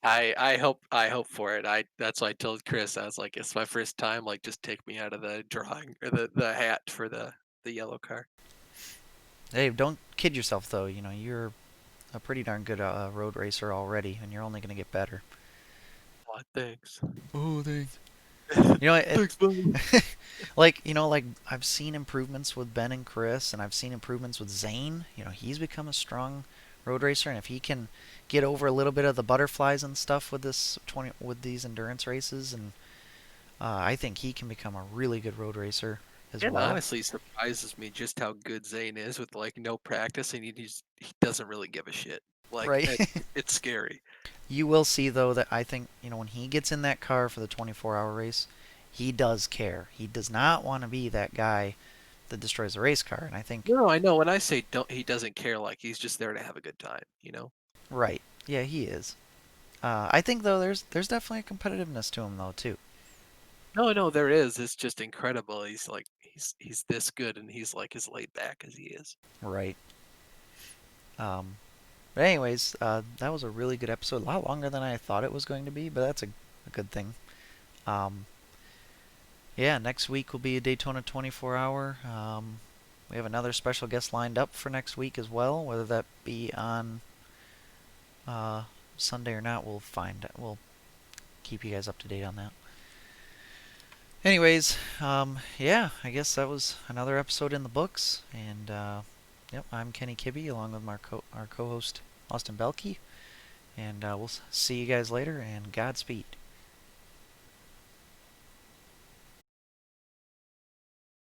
I hope for it. That's why I told Chris. I was like, it's my first time. Like, just take me out of the drawing or the hat for the yellow car. Hey, don't kid yourself though. You're a pretty darn good road racer already, and you're only gonna get better. Oh, thanks. Oh, thanks. You know, it, Thanks, buddy. like I've seen improvements with Ben and Chris, and I've seen improvements with Zane. He's become a strong road racer, and if he can get over a little bit of the butterflies and stuff with with these endurance races, and I think he can become a really good road racer as It well. honestly surprises me just how good Zane is with like no practice, and he doesn't really give a shit. Like Right. it's scary. You will see though that I think when he gets in that car for the 24-hour race, he does care. He does not want to be that guy that destroys the race car, and I think No, I know. When I say don't, he doesn't care. Like he's just there to have a good time. right. Yeah, he is. I think though there's definitely a competitiveness to him though too. No, no, there is. It's just incredible. He's like he's this good, and he's like as laid back as he is. Right. Um, but anyways, that was a really good episode. A lot longer than I thought it was going to be, but that's a good thing. Um, yeah, next week will be a Daytona 24-hour. We have another special guest lined up for next week as well. Whether that be on uh, Sunday or not, we'll find. We'll keep you guys up to date on that. Anyways, yeah, I guess that was another episode in the books. And yep, I'm Kenny Kibbe along with our co-host Austin Belkey. And we'll see you guys later. And Godspeed.